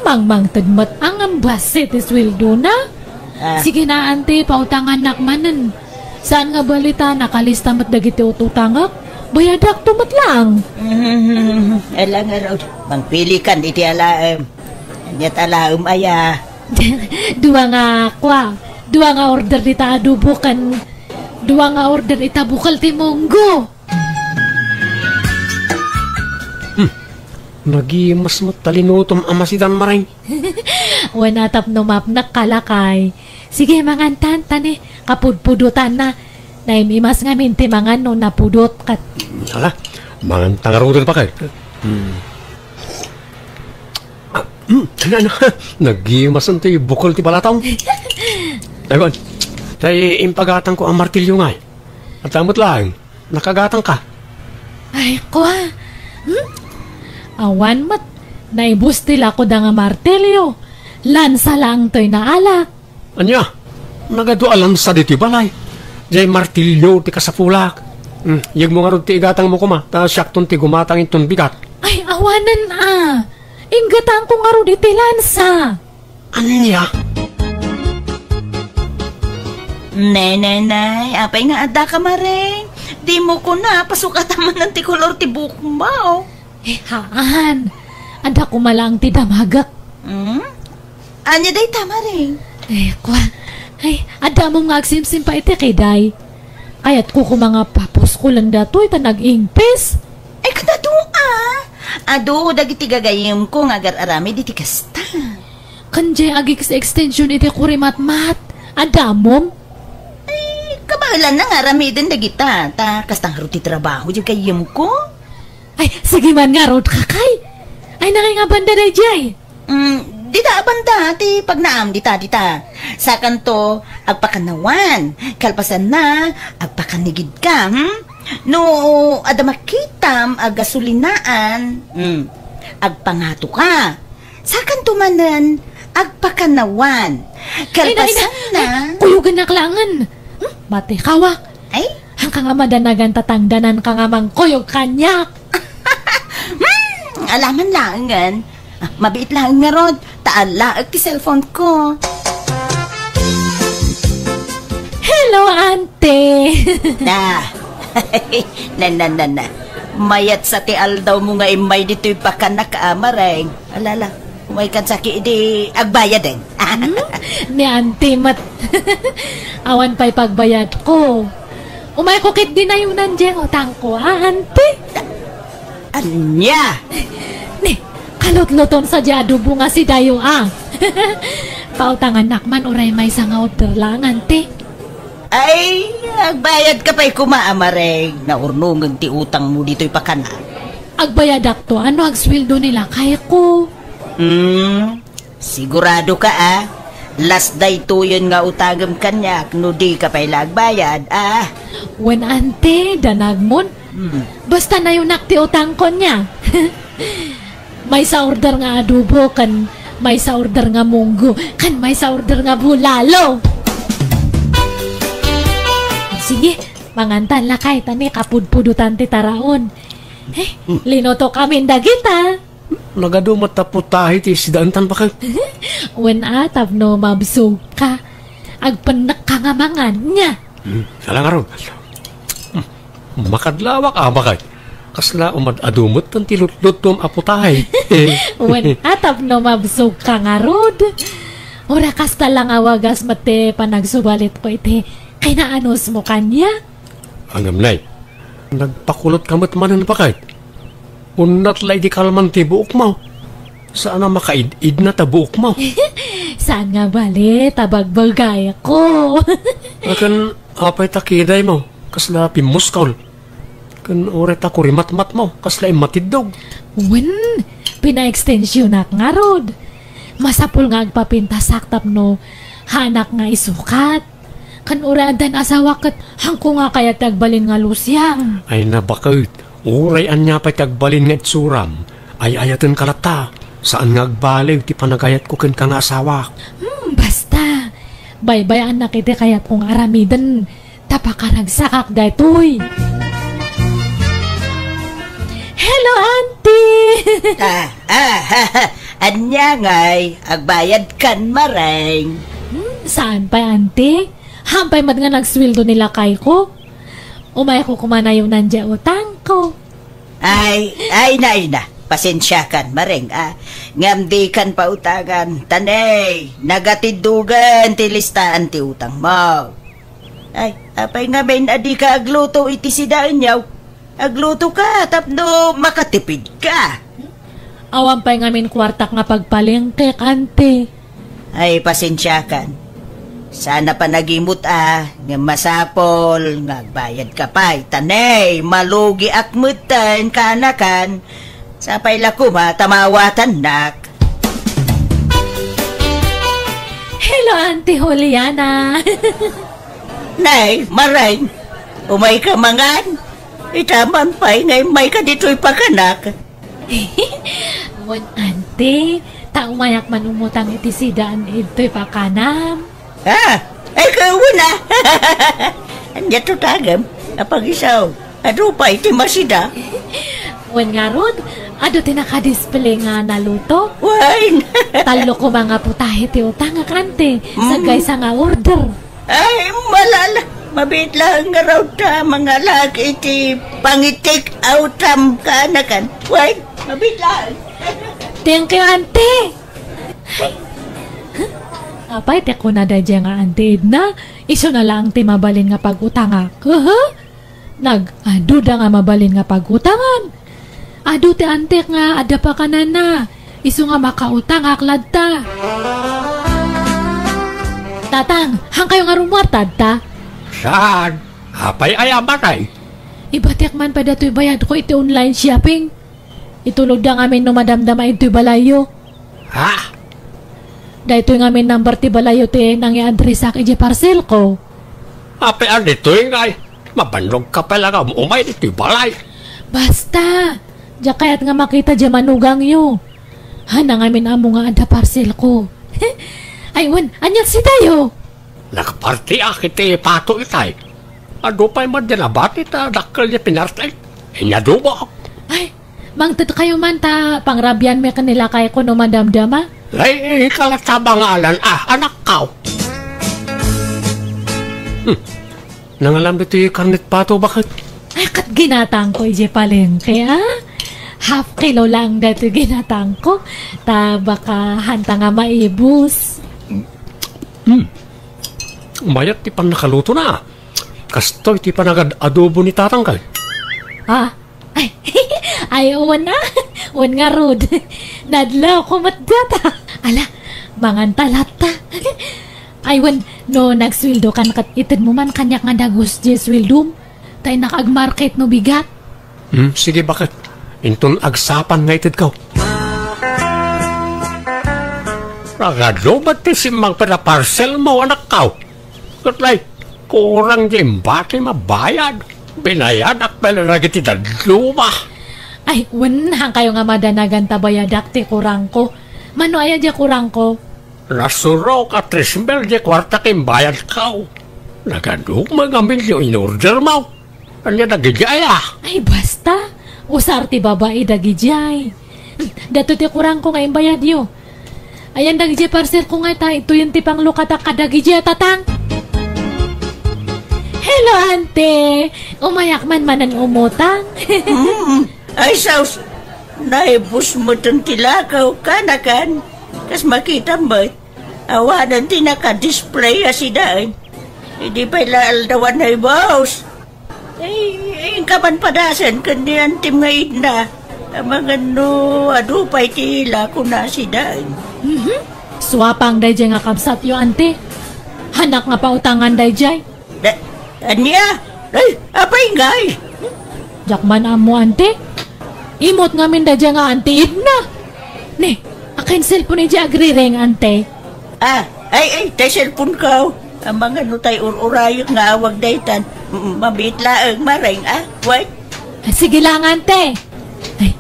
Mang tadmat ang ambasit is wildo na. Sige na, ante, pautangan nakmanan. Saan nga balita nakalista mat dagiti ututangak? Bayadak tumat lang. Alang nga raw, mangpili kan iti alaam. Anyat alaam aya. Dua nga order dita adobo kan. Dua nga order ita bukal ti munggo. Nagimas mo talinutom amasidan maray. Wanatap no map nakalakay. Sige mangantan tani, kapudpudutan na. Naimimas nga minti mga no napudot kat. Hala, mangantang arudan pa kay. Ano, nagimas ang tayo bukol ti balatong. Ayun, tayo impagatang ko ang martilyo nga. At amot lang, nakagatang ka. Ay, kwa. Awan mat, naibustil ako da nga martilyo. Lansa lang to'y naalak. Anya, nagadualan sa diti balay. Jay martilyo ti kasapulak. Yag mo nga rin ti igatang mo kuma, ta syakton ti gumatang itong bigat. Ay, awanan Inggatang ko nga rin iti lansa. Anya? Nay, apay nga ada ka, Maring. Di mo ko na, pasukataman ng ti kolor ti buhok mo. Haan, anda ko malang ti damagak. Anya day tama rin. Kwa, ay, ada mo nga agsimsim pa iti kay day. Kaya't ko mga papos ko lang dato ita nag-ingpes. Ay, kadado Ado, dagiti gagayim ko nga agar-arami di ti kasta. Kanjay agik sa extension iti kurimat-mat. Ada mo? Ay, kabalan na nga rami din dagita. Ta, kastang haruti trabaho di kayim ko. Ay, sige man nga rod kakay. Ay, nga banda day jay. Dita banda, ti pagnaam, dita. Sa kanto, agpakanawan. Kalpasan na, agpakanigid ka, No, ada makitam, agasulinaan, agpangato ka. Sa kanto manan, agpakanawan. Kalpasan na. Kuyugan na klangan. Mati kawak. Ay? Hangka nga madanagan tatangdanan ka nga mang kuyog kanyak. Alaman langan. Mabiit lang nga rod. Taala ti cellphone ko. Hello, ante. Na. Mayat sa tial daw mo nga imay dito'y pakanak amareng. Alala, umay kan saki di agbayad din. Ni ante mat. Awan pa'y pagbayad ko. Umay kukit din na yung nandiyan utang ko, ante? Anya? Ni, kalot-loton sa jadubo nga si Dayo, Pautangan nakman oray may sa nga order lang, ante. Ay, agbayad ka pa'y kumaamareng. Naurnungan ti utang mo dito'y pakana. Agbayad akto, ano agswildo nila kaya ko? Sigurado ka last day tuyon nga utagam kanyak, no di ka pa'y lagbayad, Wen ante, danagmon. Basta na yung nakti utang ko niya. May sa order nga adobo, kan may sa order nga munggo, kan may sa order nga bulalo. Sige, mangantan lakay, tani kapudpudutan ti taraon. Linoto kami dagita. Nagadumat na putahe ti sidaantan ba kayo? Wen atap no mabsog ka, agpanak ka nga mangan niya. Sala nga ron. Makadlawak ba kayo? Kasla umadadumot ng tilutlutom aputahe. Wen atap no mabsog ka nga rod. Ora kasta lang awagas mate panagsubalit ko ite, kay naanos mo kanya? Angam nay, nagpakulot kamot manan pa kayo. Unat lay di kalman ti buok mo. Saan na makaid-id na ta buok mo? Saan nga bali, tabagbagay ako. Akan apay takiday mo, kasla pimuskaw. Kan oret ako rimat-mat mo, kasla imatidog. Wen, pina-extension nak nga rod. Masapul nga agpapinta saktap no, hanak nga isukat. Kan uradan asawa kat, hangko nga kaya tagbalin nga lusyang. Ay nabakit, uray anya pa'y tagbalin nga itsuram. Ay ayatan kalata, saan nga agbaliw ti panagayat ko ken ka nga asawa. Basta, baybayan na kiti kayat kong aramidan, tapakaragsakak daytoy. Hello, auntie! Anya ngay, agbayad kan mareng. Saan pa, auntie? Hampay mat nga nagsweldo nila kay ko. Umay ko kumana yung nandya utang ko. Ay na. Pasensya kan mareng, Ngamdi kan pautangan. Tanay, nagatidugan ti listaan ti utang mo. Ay, apay nga ben adi ka agluto iti sidaan yaw. Agluto ka, tapno makatipid ka. Awan pa'y ngamin kwartak nga pagpalengke, ante. Ay, pasensya kan. Sana pa nagimot nga masapol, nga bayad ka pa. Tanay, malugi akmutan kanakan. Sapay lakuma, tamawatan nak. Hello, Auntie Juliana. Nay, maray, umay ka mangan. Itaman pa'y ngay may ka dito'y pagkanak. Wan, Auntie, taumayak man umutang iti sidaan ito'y pakanam. Ay kawo na. Anya to tagam, apag-isaw. Ano pa iti masida? Wan nga rod, ado tinaka-display nga naluto. Wine. Talo ko mga putahe ti utang nga kante, sagay sa nga order. Ay, malala. Mabit lang nga raw ta, mga laki iti pangitik outam kanakan. Wine, mabit lang. Thank you, Auntie. Apay, teko na da dyan nga, Auntie Edna. Iso na lang ti mabalin nga pag-utang ako, ha? Nag-aduda nga mabalin nga pag-utangan. Adu ti Auntie nga, ada pa ka na. Iso nga makautang aklad ta. Tatang, hang kayo nga rumwartad ta? Saan? Apay ayamatay. Ibatik man pa dato'y bayad ko iti online shopping. Itulog da ngamin no madamdama ito'y balayo. Ha? Dahito'y ngamin number ti balayo ti nang i-address ak iti parcel ko. Apay dito yung ay. Mabanlog ka pala ka umay dito yung balay. Basta, diya kaya't nga makita diya manugang yo. Hana ngamin amo nga ada parcel ko. Aywan, anyat si tayo. Nakaparti akit pato itay. Ado pa'y madinabati ta dakal niya pinartay. Inyadubo. Ay, mangtad kayo man ta pangrabyan me kanila kay ko no madamdama. Ay, ikalat sa bangalan anak kaw. Nangalam dito yung karnit pato bakit? Ay, kat ginatang ko ije palengke, Half kilo lang dito ginatang ko. Ta baka hanta nga maibus. Umayat ti pan nakaluto na. Kastoy ti panagad-adobo ni tatang kay. Ay, uwan na. Uwan nga rod. Nadlaw ko matgata. Ala, mangantalata. Ay, wan, no, nagswildo kan kat itin mo man kanyak nga dagos di swildum. Tay nakag-market no bigat. Sige, bakit? Inton agsapan nga itid ka. Nagalubat ti simang parcel mo, anak kao. Katlay, kurang din bati mabayad. Binayad ak pala lagi ti dadluma. Ay, wanang kayo nga madanagan tabayadak ti kurang ko. Mano aya di kurang ko? Nasuro ka 3,000 di kwarta kim bayad kao. Nagadug magamil yung in-order mo. Ano nagigaya? Ay, basta. Usar ti babae dagijay. Dato ti kurang ko ngayon bayad yo. Ayan dagijay parcel ko nga ta. Ito yung ti panglukatak kadagijay tatang. Hello, ante. Umayak man manan umutang. Ay, saus. Naibus mo itong tilakaw ka na kan. Kas makita mo, awanan ti naka-display asidaan. Hindi pa ilaaldawan na boss. Ay, kaman padasan kandiyan tim ngayon na. Mga no, adupay tila ko na asidaan. Swapang dayjay nga kapsat yo, ante. Hanak nga pautangan dayjay. Anya? Ay, apay ngay? Jakman amo, ante. Imot ngamin dayjay nga, ante, idna. Ne, akin cellphone ni agrireng, ante. Ay, tay cellphone ko. Ang mga no tay ururayot nga awag daytan. Mabit laang mareng, Wait. Ay, sige lang, ante. Ay,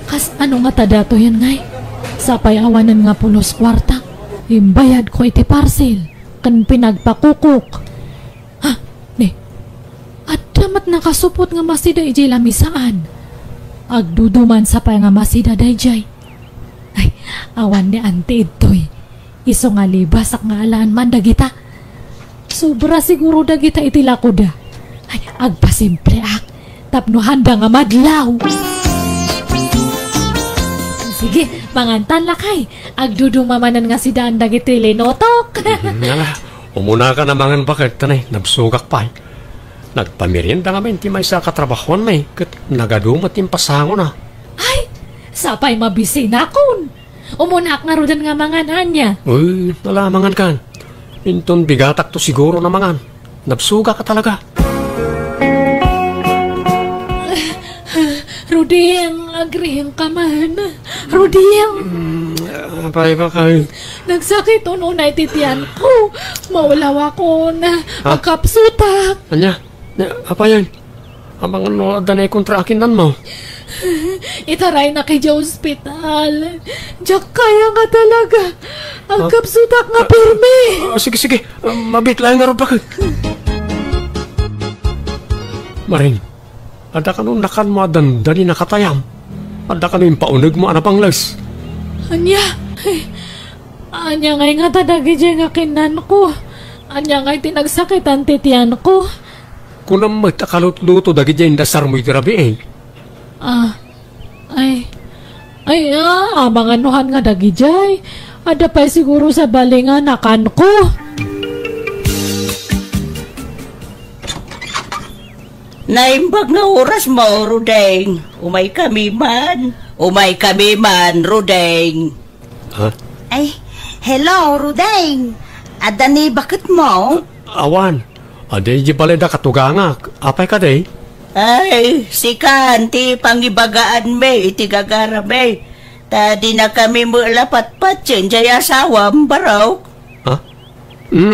kas ano nga tadato yan, ngay? Sapay awanan nga pulos kwarta. Imbayad ko iti parcel. Kan pinagpakukuk. Ha, ne. At damat nakasupot nga masida ijay lamisaan. Agduduman sapay nga masida dayjay. Ay, awan ni ante itoy. Iso nga libasak nga alaan man dagita. Sobra siguro dagita iti lakoda. Ay, agpasimple ak. Tapno handa nga madlaw. Sige, mangantan lakay. Agdudumamanan nga si daan dagiti linotok. Nga umuna ka na mangan bakit tanay, nabsugak pa. Nagpamerienda nga men, ti may sa katrabahuan may, kat nagadumat yung pasango na. Ay, sapay mabisi na kun. Umunak nga rodan nga manganan niya. Uy, nalamangan kan. Inton bigatak to siguro na mangan. Nabsuga ka talaga. Ruding, agrihing ka man. Ruding. Apay ba kayo? Nagsakit unay titian ko. Maulaw ako na magkapsutak. Anya? Apa yan? Amang ano danay kontrakinan mo? Itaray na kay Diyo hospital. Diyak kaya nga talaga. Ang kapsutak nga pirmi. Sige. Mabit lang nga rin bakit? Maring, ada ka nung nakan mo dali nakatayam. Ada ka nung paunag mo anapang les. Anya? Anya ngay nga tadagi dyan nga kinan ko. Anya ngay tinagsakitan titian ko. Kung naman takalot-luto dagi dyan dasar mo'y grabe eh. Mga anuhan nga dagi jay. Ada pa siguro sa balingan nakan ko. Naimbag na oras mo, Rudeng. Umay kami man, Rudeng. Ha? Ay, hello, Rudeng. Adani, bakit mo? Awan. Aday di balay da katugangak. Apay ka day? Ay, sikan, ti pangibagaan me, iti gagara me. Tadi na kami mulapat-pat yun, jay asawa, mbaraw. Ha?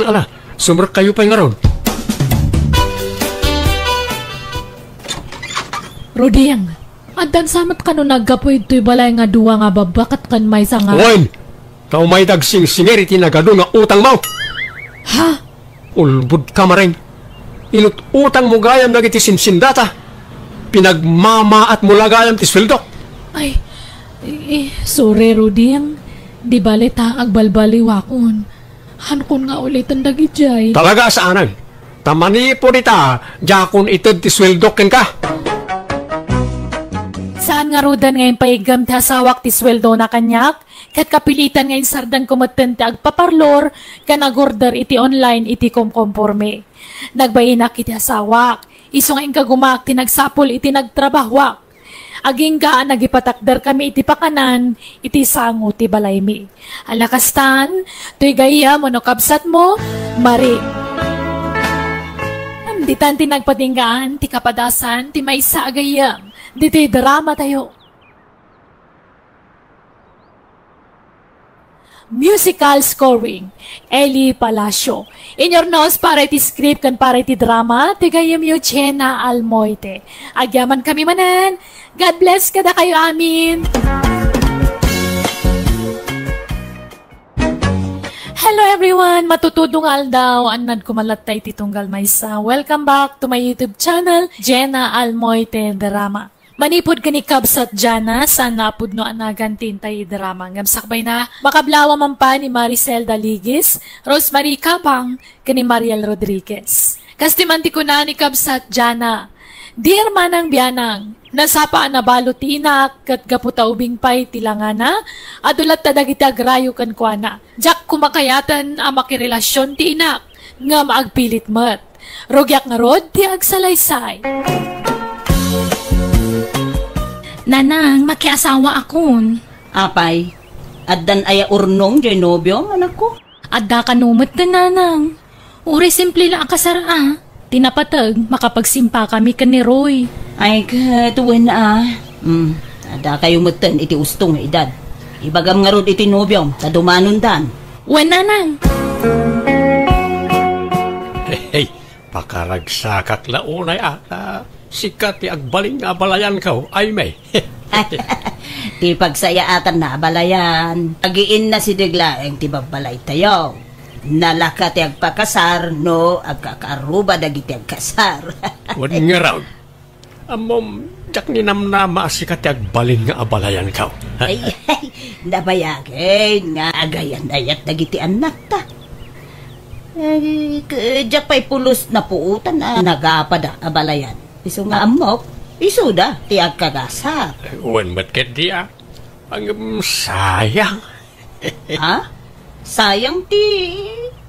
Ala, sumrak kayo pa yung aron. Rodiyang, adan samat ka no naggapoy ito'y balay nga duwa nga babakat kan may nga. Oin! Tao may dagsing-singeri tinagado nga utang mo! Ha? Ulbud ka maring. Inut utang mo gayam nagiti sinsindata. Pinagmamaat mo lagayam ti sweldo. Ay, sorry Rodiyang. Di bali ta agbalbaliwakon. Hankon nga ulit ang dagijay. Talaga saanan? Tamani po nita, jakon itod ti sweldo ken ka. Saan nga rodan ngayon paigam ti hasawak ti sweldo na kanyak? Kat kapilitan ngayon sardan kumaten ti agpaparlor, kanagorder iti online iti komkomporme. Nagbayinak iti hasawak, iso ngayon kagumak ti nagsapol iti nagtrabahwak. Aging ka nagipatakder kami iti pakanan, iti sango ti balaymi. Alakastan, tuy gaya mo no kabsat mo, Mari. Amditan ti nagpatinggaan, ti kapadasan, ti maysa agayam. Dito'y drama tayo. Musical scoring, Eli Palacio. In your nose, para iti script kan para iti drama, tigayam yu Jenna Almoite. Agyaman kami manan. God bless kada kayo amin. Hello everyone! Matutudong aldaw, anad kumalatay titunggal maysa. Welcome back to my YouTube channel, Jenna Almoite Drama. Manipod ka ni Kabsat Jana, sa napod no anagan tintay drama. Ngamsakbay na, makablawa man pa ni Maricel Daligis, Rosemary Kapang, kani Mariel Rodriguez. Kastimanti ko na ni Kabsat Jana, Dear Manang Bianang, nasapa na balutinak kat gaputa ubing pay tilangana, adulat tadagiti agrayo kan kuana. Jak kumakayatan ang makirelasyon ti inak, nga maagpilit mat. Rogyak nga rod ti agsalaysay. Nanang, makiasawa akon. Apay, addan aya urnong jay nobyo, anak ko. Adda ka numot na nanang. Uri simple lang kasara. Tinapatag, makapagsimpa kami ka ni Roy. Ay, katuwan na. Ada kayo mutan iti ustong nga edad. Ibagam nga rod iti nobyong, tadumanon dan. Wen nanang. Hey, pakaragsakak launay ata. Sikat ti agbaling nga balayan ka, ay may. Ti pagsayaatan na balayan. Agiin na si Diglaeng ti babalay tayo. Nalaka ti agpakasar, no, agkakaruba dagiti agkasar. Wan nga raw. Amom, jak ninamnama sikat ti agbaling nga abalayan ka. Ay, nabayagin nga agayan ayat dagiti anak ta. Ay, jak pa'y pulos na puutan na nagapada abalayan. Iso nga amok, iso da, ti agkagasar. Wan matket di ang sayang. Ha? Sayang ti...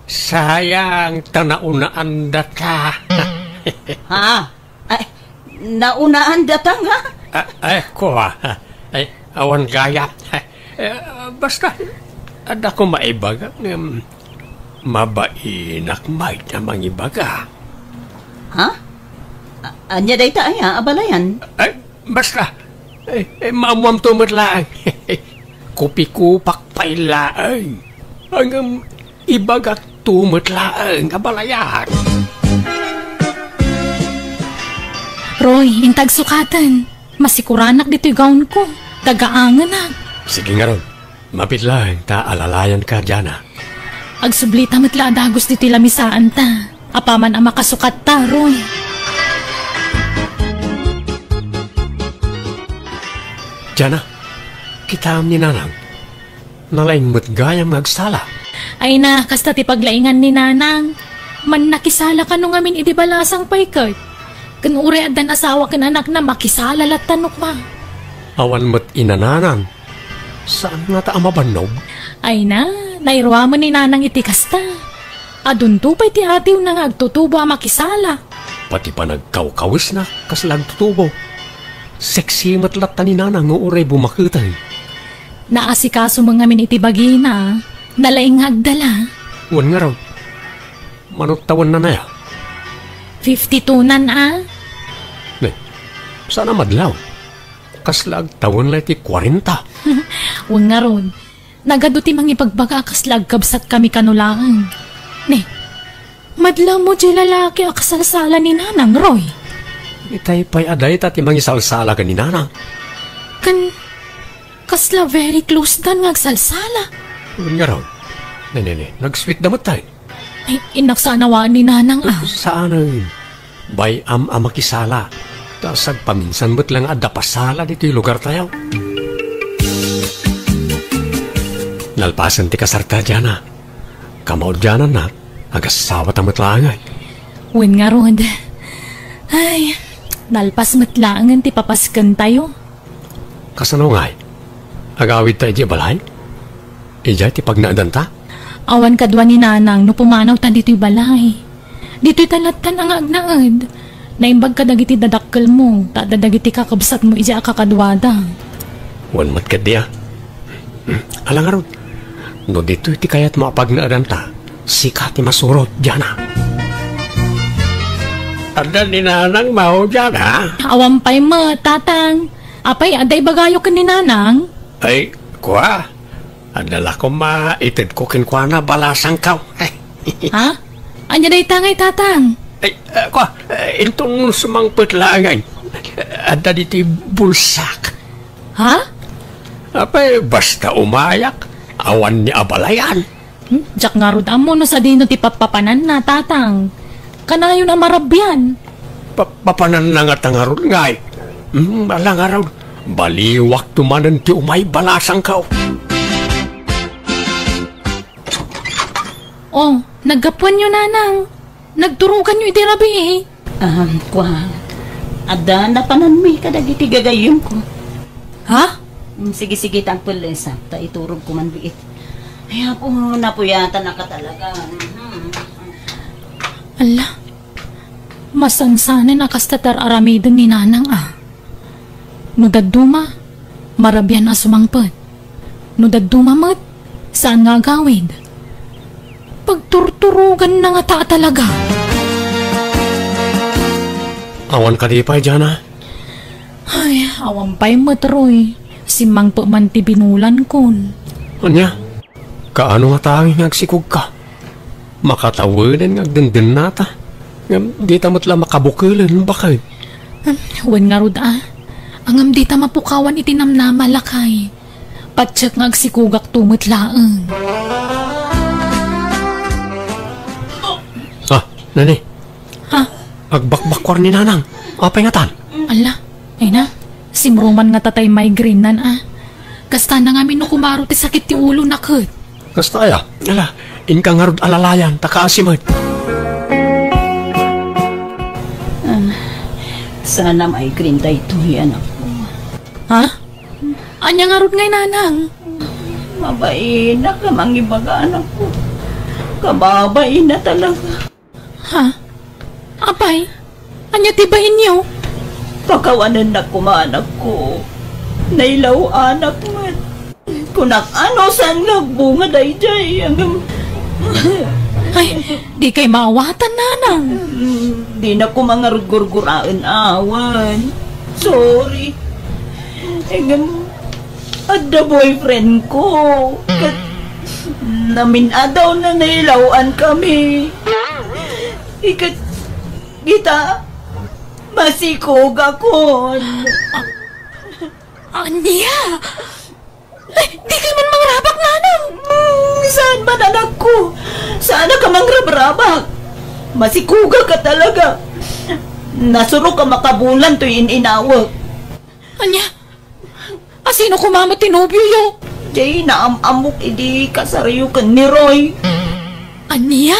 Sayang, tanaunaan data. Ha? Ay, naunaan data nga? Ko ay, awan gaya. Basta, ada ko maibaga. Mabainak may namang ibaga. Ha? Anya day ta ay abalayan? Ay, basta, maamuam tumutlaan. Kupi-kupak pailaan. Ang ibagak tumutlaan abalayan. Roy, intag sukatan. Masikuranak dito yung gaon ko. Tagaangan na. Sige nga ron, mapit lang, ta alalayan ka dyan Agsublita matla dagos dito lamisaan ta. Apaman ang makasukat ta, Roy. Diyan kita ni nanang. Nalaing mo't gayang magsala. Ay na, kasta ti paglaingan ni nanang. Man nakisala ka nung amin idibalasang paikot. Kanure adan asawa kan anak na makisala lat tanok pa. Awan mo't inananan. Saan nga ta amabanog? Ay na, nairwa mo ni nanang iti kasta. Adun tupay ti atiw na agtutubo ang makisala. Pati pa nagkawkawis na kasalag tutubo. Sexy matlat ta ni nanang nga uray bumakitan. Naasikaso mga min iti bagina. Nalaing hagdala. Wan nga raw. Manutawan na na ya. 52 nan Sana madlaw. Kaslag tawon lang ti 40. Huwag nga ron. Nagado ti mangipagbaga kaslag kabsat kami kanulaan. Madlaw mo di lalaki akasalsala ni nanang, Roy. Itay pa'y aday ta ti mangisalsala ka ni nanang. Kasla very close dan nga agsalsala. Huwag nga raw. Nag-sweet damot tayo. Ay, inaksanawaan ni nanang Saan ay bay makisala. Tasag paminsan ba't lang adapasala dito yung lugar tayo. Nalpasan ti kasarta dyan Kamaw dyan na. Agasawa tamat langay. Wen nga Rod. Ay, nalpas matlangan ti papaskan tayo. Kasano ngay? Agawid tayo di balay? Ijay ti pagnaadan ta? Awan kadwa ni nanang no pumanaw ta dito'y balay. Dito'y talatan ang agnaad. Naimbag ka dagiti dadakkel mo. Ta dadagiti kakabsat mo ija kakadwada. Wan mat ka diya. Alang arod. No dito'y ti kayat mapagnaadan ta. Sika ti masurot dyan Ada ni nanang mau dyan Awampay mo, tatang. Apay, aday bagayo ka ni nanang? Ay, kuha. Adala ko maitid ko kinkwana balasang kaw. Ha? Anya day tangay tatang? Ay, itong sumangpot langay. Ada diti bulsak. Ha? Apay, basta umayak, awan ni abalayan. Jak nga rod amo no sa dino ti papapanan na tatang. Kanayon ang marabyan. Papanan na nga tangarod ngay. Balang araw, baliwak tumanan ti umay balasang kaw. Oh, naggapuan nyo nanang. Nagturugan nyo iti rabi eh. Kwa. Ada na panan mi kadagiti gagayom ko. Ha? Sige, tagpulesa. Ta iturog ko man biit. Ay, po, napuyatan na ka talaga. Ala, masansanin akastatar aramidon ni nanang ah. Nudaduma, marabyan na sumangpad. Nudaduma mat, saan nga gawid? Pagturturugan na nga ta talaga. Awan ka di pa, Jana? Ay, awampay matroy. Si Mang man ti binulan kon. Anya, kaano nga tanging agsikog ka? Makatawanan nga agdendin nata. Di tamat lang makabukilan, bakit? Wan nga rod ah. Angam di ta mapukawan itinamnamalakay. Patsak nga agsikugak tumot laang. Nani? Ha? Agbakbakwar ni nanang. Apay nga tan? Ala, ay na. Simruman nga tatay migraine nan ah. Kasta na nga minukumaro ti sakit ti ulo na kat. Kasta ya? Ala, inkang harod alalayan, takaasimad. Sana migraine tayo ito, anak ko. Ha? Anya nga rod ngay nanang? Mabait na ka, mangibaga anak ko. Kababay na talaga. Ha? Apay? Anya tibahin niyo? Pakawanan na kumanak ko. Nailaw anak man. Kunak ano saan nagbunga dayjay. Ay, di kay maawatan nanang. Di na ko mga rugurguraan awan. Sorry. At the boyfriend ko. Naminadaw na nailawan kami. Kita masikog ako. Anya? Ay, di kay man mangrabak nanang. Saan ba anak ko? Saan ka mangrab-rabak? Masikuga ka talaga. Nasuro ka makabulan to inawag. Anya? Asino kumamot tinubyo yo? Jay, naamamok idi kasariyo ka ni Roy. Anya?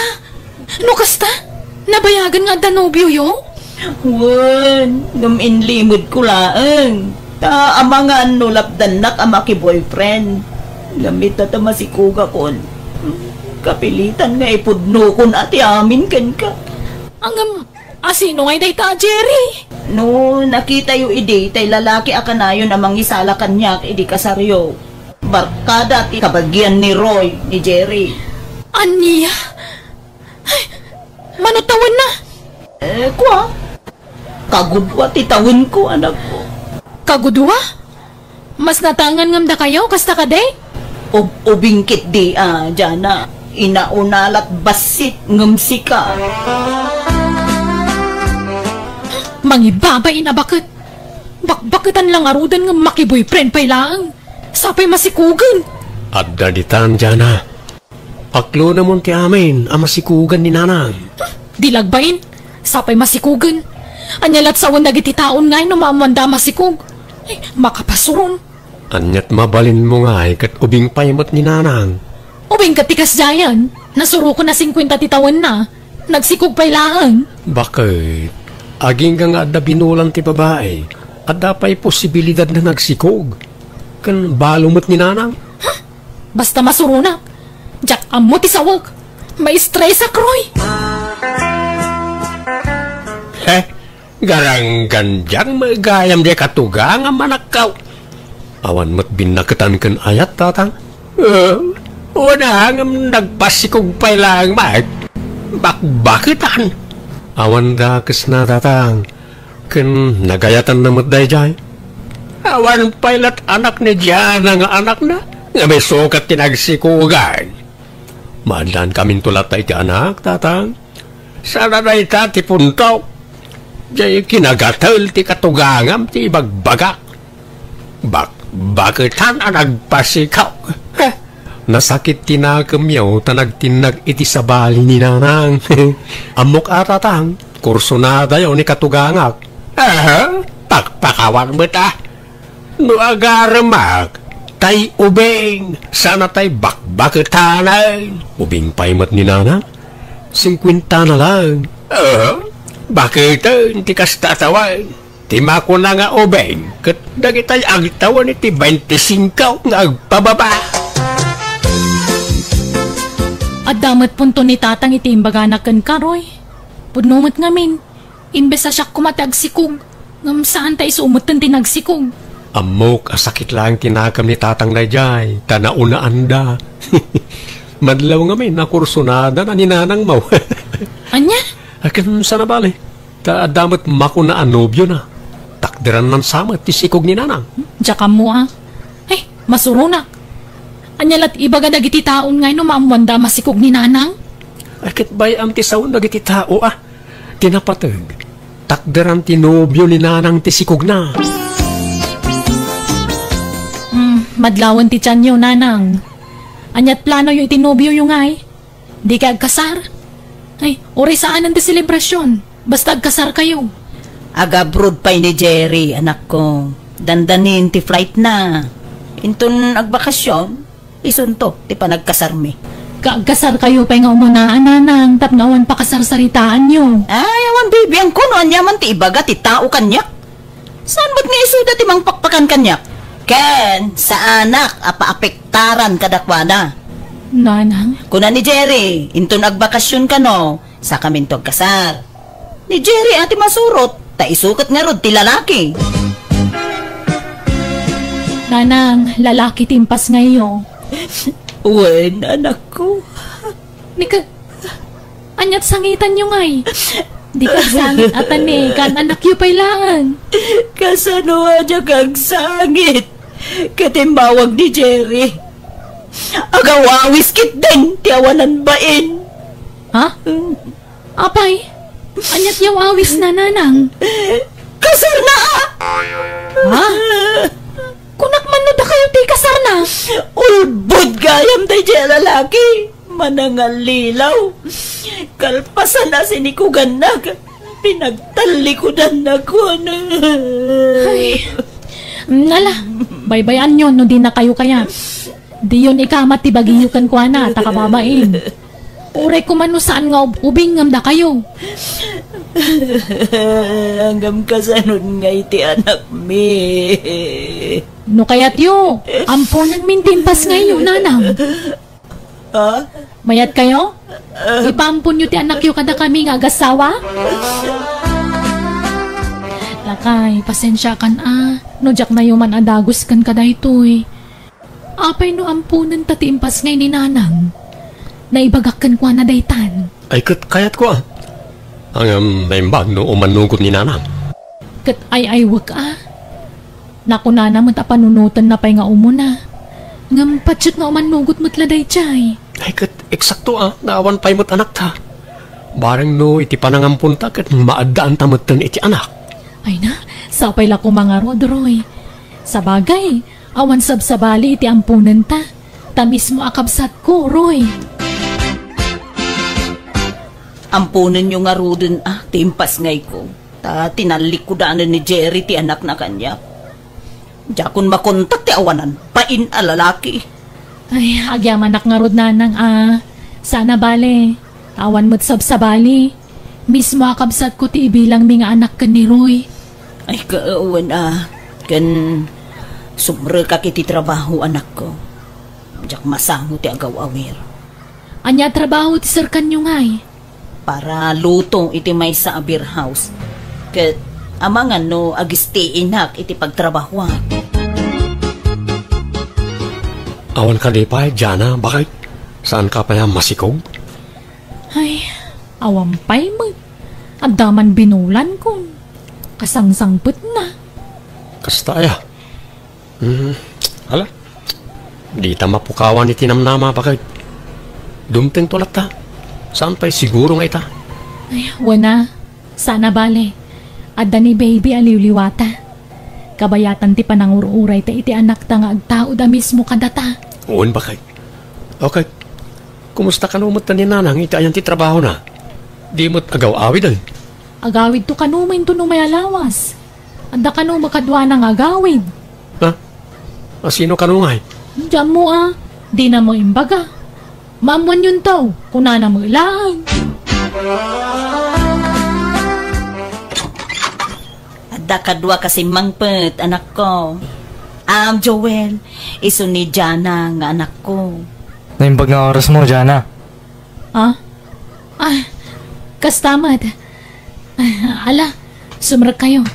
No kasta? Nabayagan nga danubyo yo? Wan, gaminlimod ko laang. Ta amangan no lapdanak ama ki boyfriend. Gamit na masikuga kon. Kapilitan nga ipudno kon ati amin kan ka. Angam, asino ngay day ta, Jerry? No, nakita yu idi, tay lalaki akanayon amang isala kanyak idi kasaryo. Barkada ti kabagyan ni Roy, ni Jerry. Anya? Ay, manutawan na. Kwa? Kagudwa ti tawin ko, anak ko. Kagudwa? Mas natangan ngam da kayo, kasta ka day? Ubingkit di, Jana. Inaunalat basit ngamsi ka. Mangibabay na bakit? Bakbakitan lang arudan ng makiboyfriend pa'y laang. Sapay masikugan. At daditan, Jana. Aklo na mo ti amin, ang masikugan ni nanang. Dilagbain, sapay masikugan. Anyalat sa wanda giti taon ngay no maamanda masikug. Ay, makapasuron. Anyat mabalin mo nga kat ubing paimot ni nanang. Ubing katikas jayan, nasuro ko na 50 titawan na. Nagsikug pa'y laang. Bakit? Aging ka nga da binulang ti babae. At dapay posibilidad na nagsikog. Kan balumot ni nanang. Basta masuro na. Jack amo ti sawag. May stress ak, Roy. Garang ganjang magayam di katugang ang manakaw. Awan mo't binakatan kan ayat tatang. Wala ang nagpasikog pa lang mat. Bakbakitan. Awan da kas na tatang. Kan nagayatan na mo't day jay. Awan pailat anak ni Diana nga anak na. nga may sukat tinagsikugan. Madlan kaming tulat tayo ti anak, tatang. Sana na ita ti puntaw. Jay kinagatal ti katugangam ti bagbagak. Bakitan ang nagpasikaw. Nasakit tinagamiyaw tanagtinag iti sabali ni nanang. Amok atatang, kurso na dayo ni katugangak. Pakpakawan mo ta. No agaramak, tay ubing, sana tay bakbakitanay. Ubing paimat ni nanang, 50 na lang. Bakit ti kastatawan? Timako na nga ubing, kat dagitay agtawan iti 25 nga agpababa. At damat punto ni tatang iti imbaganak kan karoy. Pudnumot ngamin, imbes sa siya kumatagsikog, ngam saan tayo sumutan tinagsikog. Amok, asakit lang tinakam ni tatang na jay, tanaunaan da. Madlaw ngamin, nakursunada na ninanang mo. Anya? Akin sana bali, damat mako na anobyo na. Takdiran ng sama, tisikog ni nanang. Diyan mo ah. Ay, masurunak. Anyalat ibaga dagiti taon ngay no maamwanda masikog ni nanang? Akit bay am ti saon dagiti tao ah. Tinapatag. Takderan ti nobyo ni nanang tisikog na. Madlawan ti tiyan yo, nanang. Anyat plano yung itinobyo yung ngay. Di ka agkasar. Ay, ori saan ang ti selebrasyon. Basta agkasar kayo. Aga-abroad pa ni Jerry, anak ko. Dandanin ti flight na. Intun agbakasyon, isunto, ti panagkasarmi. Kaagkasar kayo pa nga umunaan, nanang. Tapnawan pa kasarsaritaan nyo. Ay, awan baby, ang kuno, anyaman ti ibaga, ti tao kanyak. Saan ba't nga isuda ti mang pakpakan kanyak? Ken, sa anak, apa-apektaran kadakwana. Nanang? Kuna ni Jerry, intun agbakasyon ka no, sa kamintog kasar. Ni Jerry ati masurot, ta isukat nga rod ti lalaki. Nanang, lalaki timpas ngayon. Wen, anak ko. Nika, anyat sangitan nyo ngay. Di ka sangit atan eh, kan anak yu pailangan. Kasano aja kang sangit. Katimbawag ni Jerry. Agawawis kit din, tiawanan bain. Ha? Apay, anyat yaw awis na, nanang. Kasar na! Ha? Kunak man no da kayo ti kasar na. Ulbud gayam tayo dyan lalaki. Manangal lilaw. Kalpasan na sinikuganag. Pinagtalikudan na ko na. Ay, nala, baybayan nyo no di na kayo kaya. Di yun ikamat ti bagiyukan ko na, takababain. Uray ko man no saan nga ubing ngam da kayo. Hanggang kasanod nga iti anak mi. No kaya't yo, ampunan mintimpas ngayon, nanang. Ha? Mayat kayo? Ipampun nyo ti anak yo kada kami nga agasawa? Lakay, pasensya kan no jak na yo man adagos kan kada itoy. Apay no ampunan tatimpas ngay ni nanang. Naibagakkan ko na daytan. Ay kayat ko ah. Ang naimbag no umanugot ni nanang. Kat ay wag Naku na naman panunutan na pa'y nga umuna. Ngam patsut nga umanugot mo't laday chay. Ay kat eksakto naawan pa'y mo't anak ta. Barang no iti panangampun ta kat maadaan tamutan iti anak. Ay na, sapay la ko mga rodroy. Sa bagay, awan sabsabali iti ampunan ta. Tamis mo akabsat ko, Roy. Ampunan nyo nga rudin timpas ngay ko. Ta tinalikudanan ni Jerry ti anak na kanya. Jakon makontak ti awanan, pain alalaki. Ay, agyamanak nga rod nanang sana bale, awan mo't sabsabali. Mismo akabsat ko ti ibilang mi nga anak kan ni Roy. Ay kaawan kan sumre ka kiti trabaho anak ko. Jak masango ti agaw-awir. Anya trabaho ti sir kanyo ngay? Para lutong iti may sa beer house. Ket amangan no agistiinak iti pagtrabaho. Awan ka di pa, Jana, bakit? Saan ka pa masikog? Ay, awampay mo. Adaman binulan ko. Kasangsangput na. Kasta aya. Hala. Di ta mapukawan iti namnama bakit. Dumteng tulat ta. Saan pa'y siguro nga ita? Ay, wana. Sana bale. Adda ni baby aliwliwata. Kabayatan ti panangururay ta iti anak ta nga agtao da mismo kadata. Uwan bakit? Okay. Kumusta ka numot na ni nanang iti ayan ti trabaho na? Di mo't agaw-awid ay. Agawid to kanumin to no may alawas. Adda kanu makadwa ng agawid. Ha? Sino ka nungay? Diyan mo di na mo imbaga. Maamuan yun to, kuna na mo ilaan. Adda kadwa kasi mangpet, anak ko. Joel, iso ni Jana nga anak ko. Naimbag nga oras mo, Jana. Kastamad. Ala, sumrag kayo.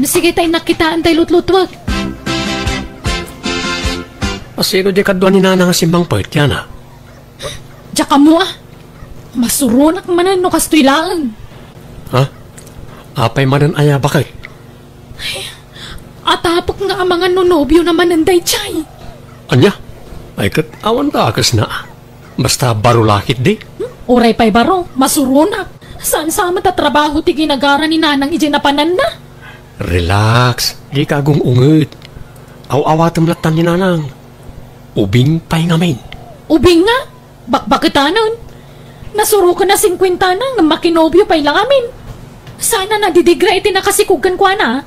Sige tayo nakitaan tayo lutlutwag. Sino di kadwa ni nanang simbang pait yan Tsaka mo masurunak manan no kastuilaan. Ha? Apay manan aya bakit? Atapok nga ang mga nonobyo naman ng daychay. Anya? Ay kat awan ka akas na. Basta barulakit di. Uray pa'y baro, masurunak. Saan sa matatrabaho ti ginagara ni nanang ijinapanan na? Relax. Di ka agong ungit. Aw-awatam latan ni nanang. Ubing pa'y ngamin. Ubing nga? Bakbakitanon. Nasuro ka na 50 na ng makinobyo pa'y lang amin. Sana nadidigra iti nakasikugan kwa na.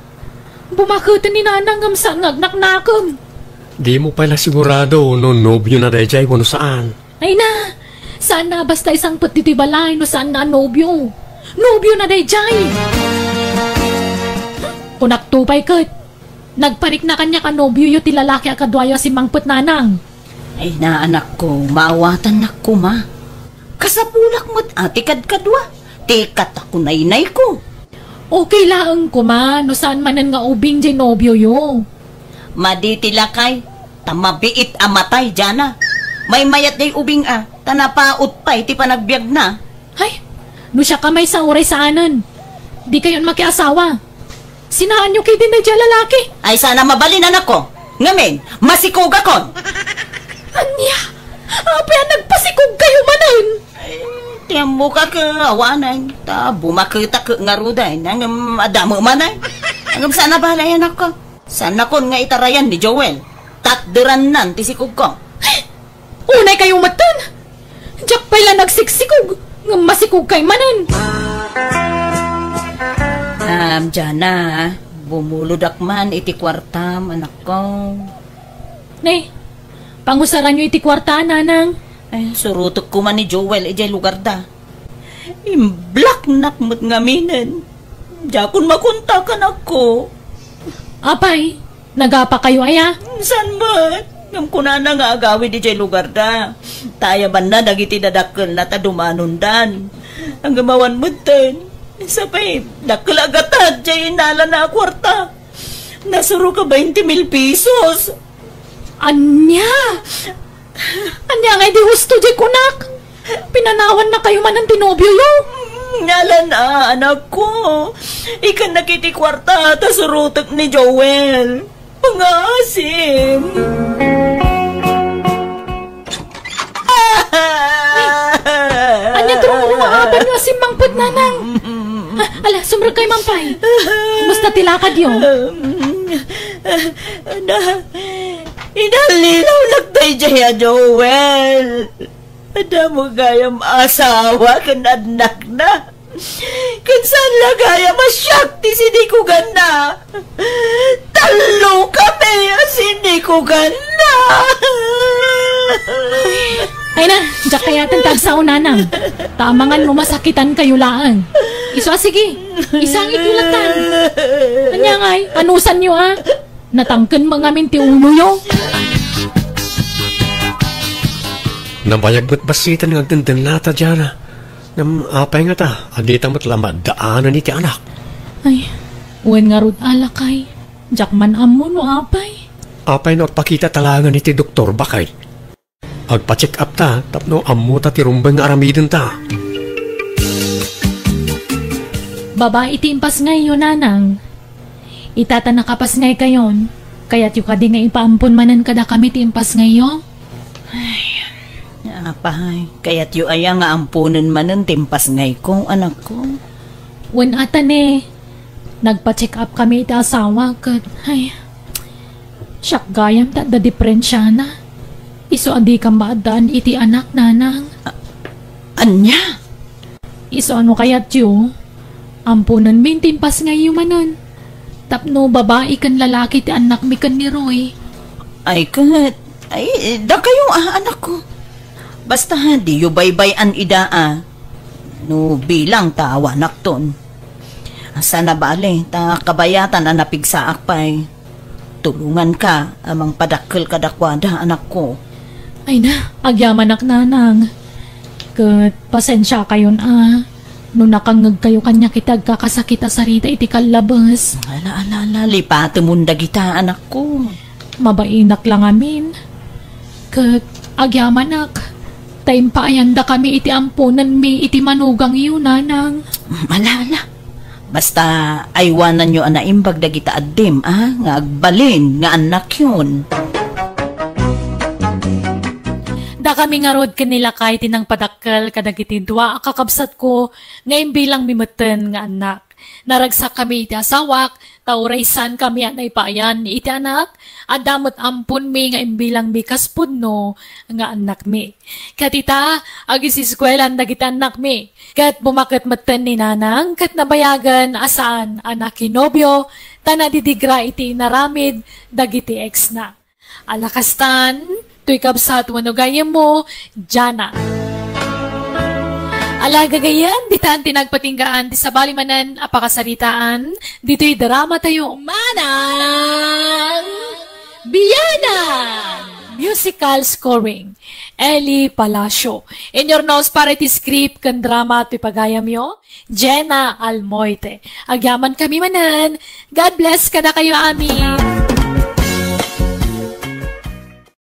Bumakutan ni nanang ang saan ngagnaknakam. Di mo pala sigurado no nobyo na dayjay wano saan. Ay na, sana basta isang patitibalay no saan na nobyo. Nobyo na dayjay. Kunak tupay kat. Nagparik na kanya ka nobyo yu ti lalaki akadwayo si mangput nanang. Ay na anak ko, maawatan na ko ma. Kasapulak mo't atikad kadwa. Tikat ako nainay ko. Okay lang ko ma, no saan manan nga ubing jay nobyo yo. Maditilakay, tamabiit amatay Jana. May mayat day ubing tanapaot pa iti panagbiag na. Ay, no siya kamay sa uray saanan. Di kayon makiasawa. Sinaan nyo kay din na dyan lalaki. Ay sana mabalin anak ko. Ngamin, masikog akon. Anya, apaya nagpasikog kayo manan. Tiyam mo ka awanan. Ta bumakita ka nga ruday. Nangam adamo manay. Nangam sana balay anak ko. Sana kon nga itarayan ni Joel. Tatderan nan tisikog ko. Unay kayong matan. Diyak pala nagsiksikog. Nga masikog kay manan. Jana, bumuludak man iti kwartam, anak ko. Nay, pangusaran nyo iti kwarta, nanang. Ay, surutok ko man ni Joel, ijay lugar da. Imblak nak mo't ngaminan. Jakon makunta ka na ko. Apay, nagapa kayo aya? San ba? Ngam kunana nga agawid ijay lugar da. Taya man na dagiti dadakkel na ta dumanundan. Ang gamawan mo ten. Sabay, nakalagatan dyan inala na kwarta. Nasuro ka 20,000 pesos. Anya? Anya nga di husto dyan kunak. Pinanawan na kayo man ng tinobyo yo. Nala na, anak ko. Ikan nakiti kwarta, tasurutok ni Joel. Pangasim. Anya turong lumaaban nyo si Mangput nanang. Ala, sumrag kay Mampay. Kumusta tilakad yun? Inalilaw nagtay jaya Joel. Ada mo gayam asawa kan anak na. Kansan lagaya masyakti sindi ko ganda. Talo kami sindi ko ganda. Ay na, diyak kayatan tagsaw nanang. Tamangan mo masakitan kayo laan. Iso sige, isang ikulatan. Kanya nga'y, anusan nyo Natangken mga minti ulo yo. Nabayag mo't basitan ng agdandan nata dyan apay nga ta, adita mo't lamad daanan iti anak. Ay, uwan nga rod alakay. Diyak man amon o apay. Apay no agpakita talangan iti doktor bakay. Agpa-check up ta, tapno amuta ti rumbang nga aramidin ta. Babae timpas ngayon, nanang. Itata nakapas ngay kayon. Kaya't yung kadi nga ipaampon manan kada kami timpas ngayon. Apahay, kaya't yu aya nga ampunan manan timpas ngay ko, anak ko. Wen atan nagpa-check up kami iti asawa kat, ay, siyak gayam ta da diferensya na. Iso adi ka maadaan iti anak nanang. Anya? Iso ano kaya't yu? Ampunan min timpas ngayon manan. Tapno babae kan lalaki ti anak mi kan ni Roy. Ay kat, ay, da kayong anak ko. Basta di yu baybayan idaa. No bilang tawa nakton. Sana bale, ta kabayatan na napigsaak pa'y. Tulungan ka, amang padakkel kadakwada anak ko. Ay na, agyaman ak nanang. Kat pasensya kayon no nakangag kayo kanya kitag kakasakita sarita iti kalabas. Ala, lipate munda kita anak ko. Mabainak lang amin. Kat agyaman ak. Time pa ayanda kami iti ampunan mi iti manugang yun nanang. Malala. Basta aywanan nyo ana imbag dagita addim, nga agbalin nga anak yun. Da kami nga rod kanila kahit tinang padakkel kadagiti dua kakabsat ko ngayon bilang mimeten nga anak. Naragsak kami iti asawak, tauraysan kami anay paayan ni iti anak, adamot ampun mi nga imbilang bikas punno nga anak mi. Katita, agisiskwela dagiti anak mi. Kat bumakit maten ni nanang, kat nabayagan asaan anak kinobyo, tanadidigra iti naramid dagiti ex na. Alakastan, tuy kabsat wano gayem mo, Jana. Alaga gayan, ditaan tinagpatinggaan, di sa balimanan, apakasaritaan, dito'y drama tayo, Manang Biyanan! Musical scoring, Eli Palacio. In your nose para iti script kan drama at pipagayam yo, Jenna Almoite. Agyaman kami manan, God bless kada kayo amin.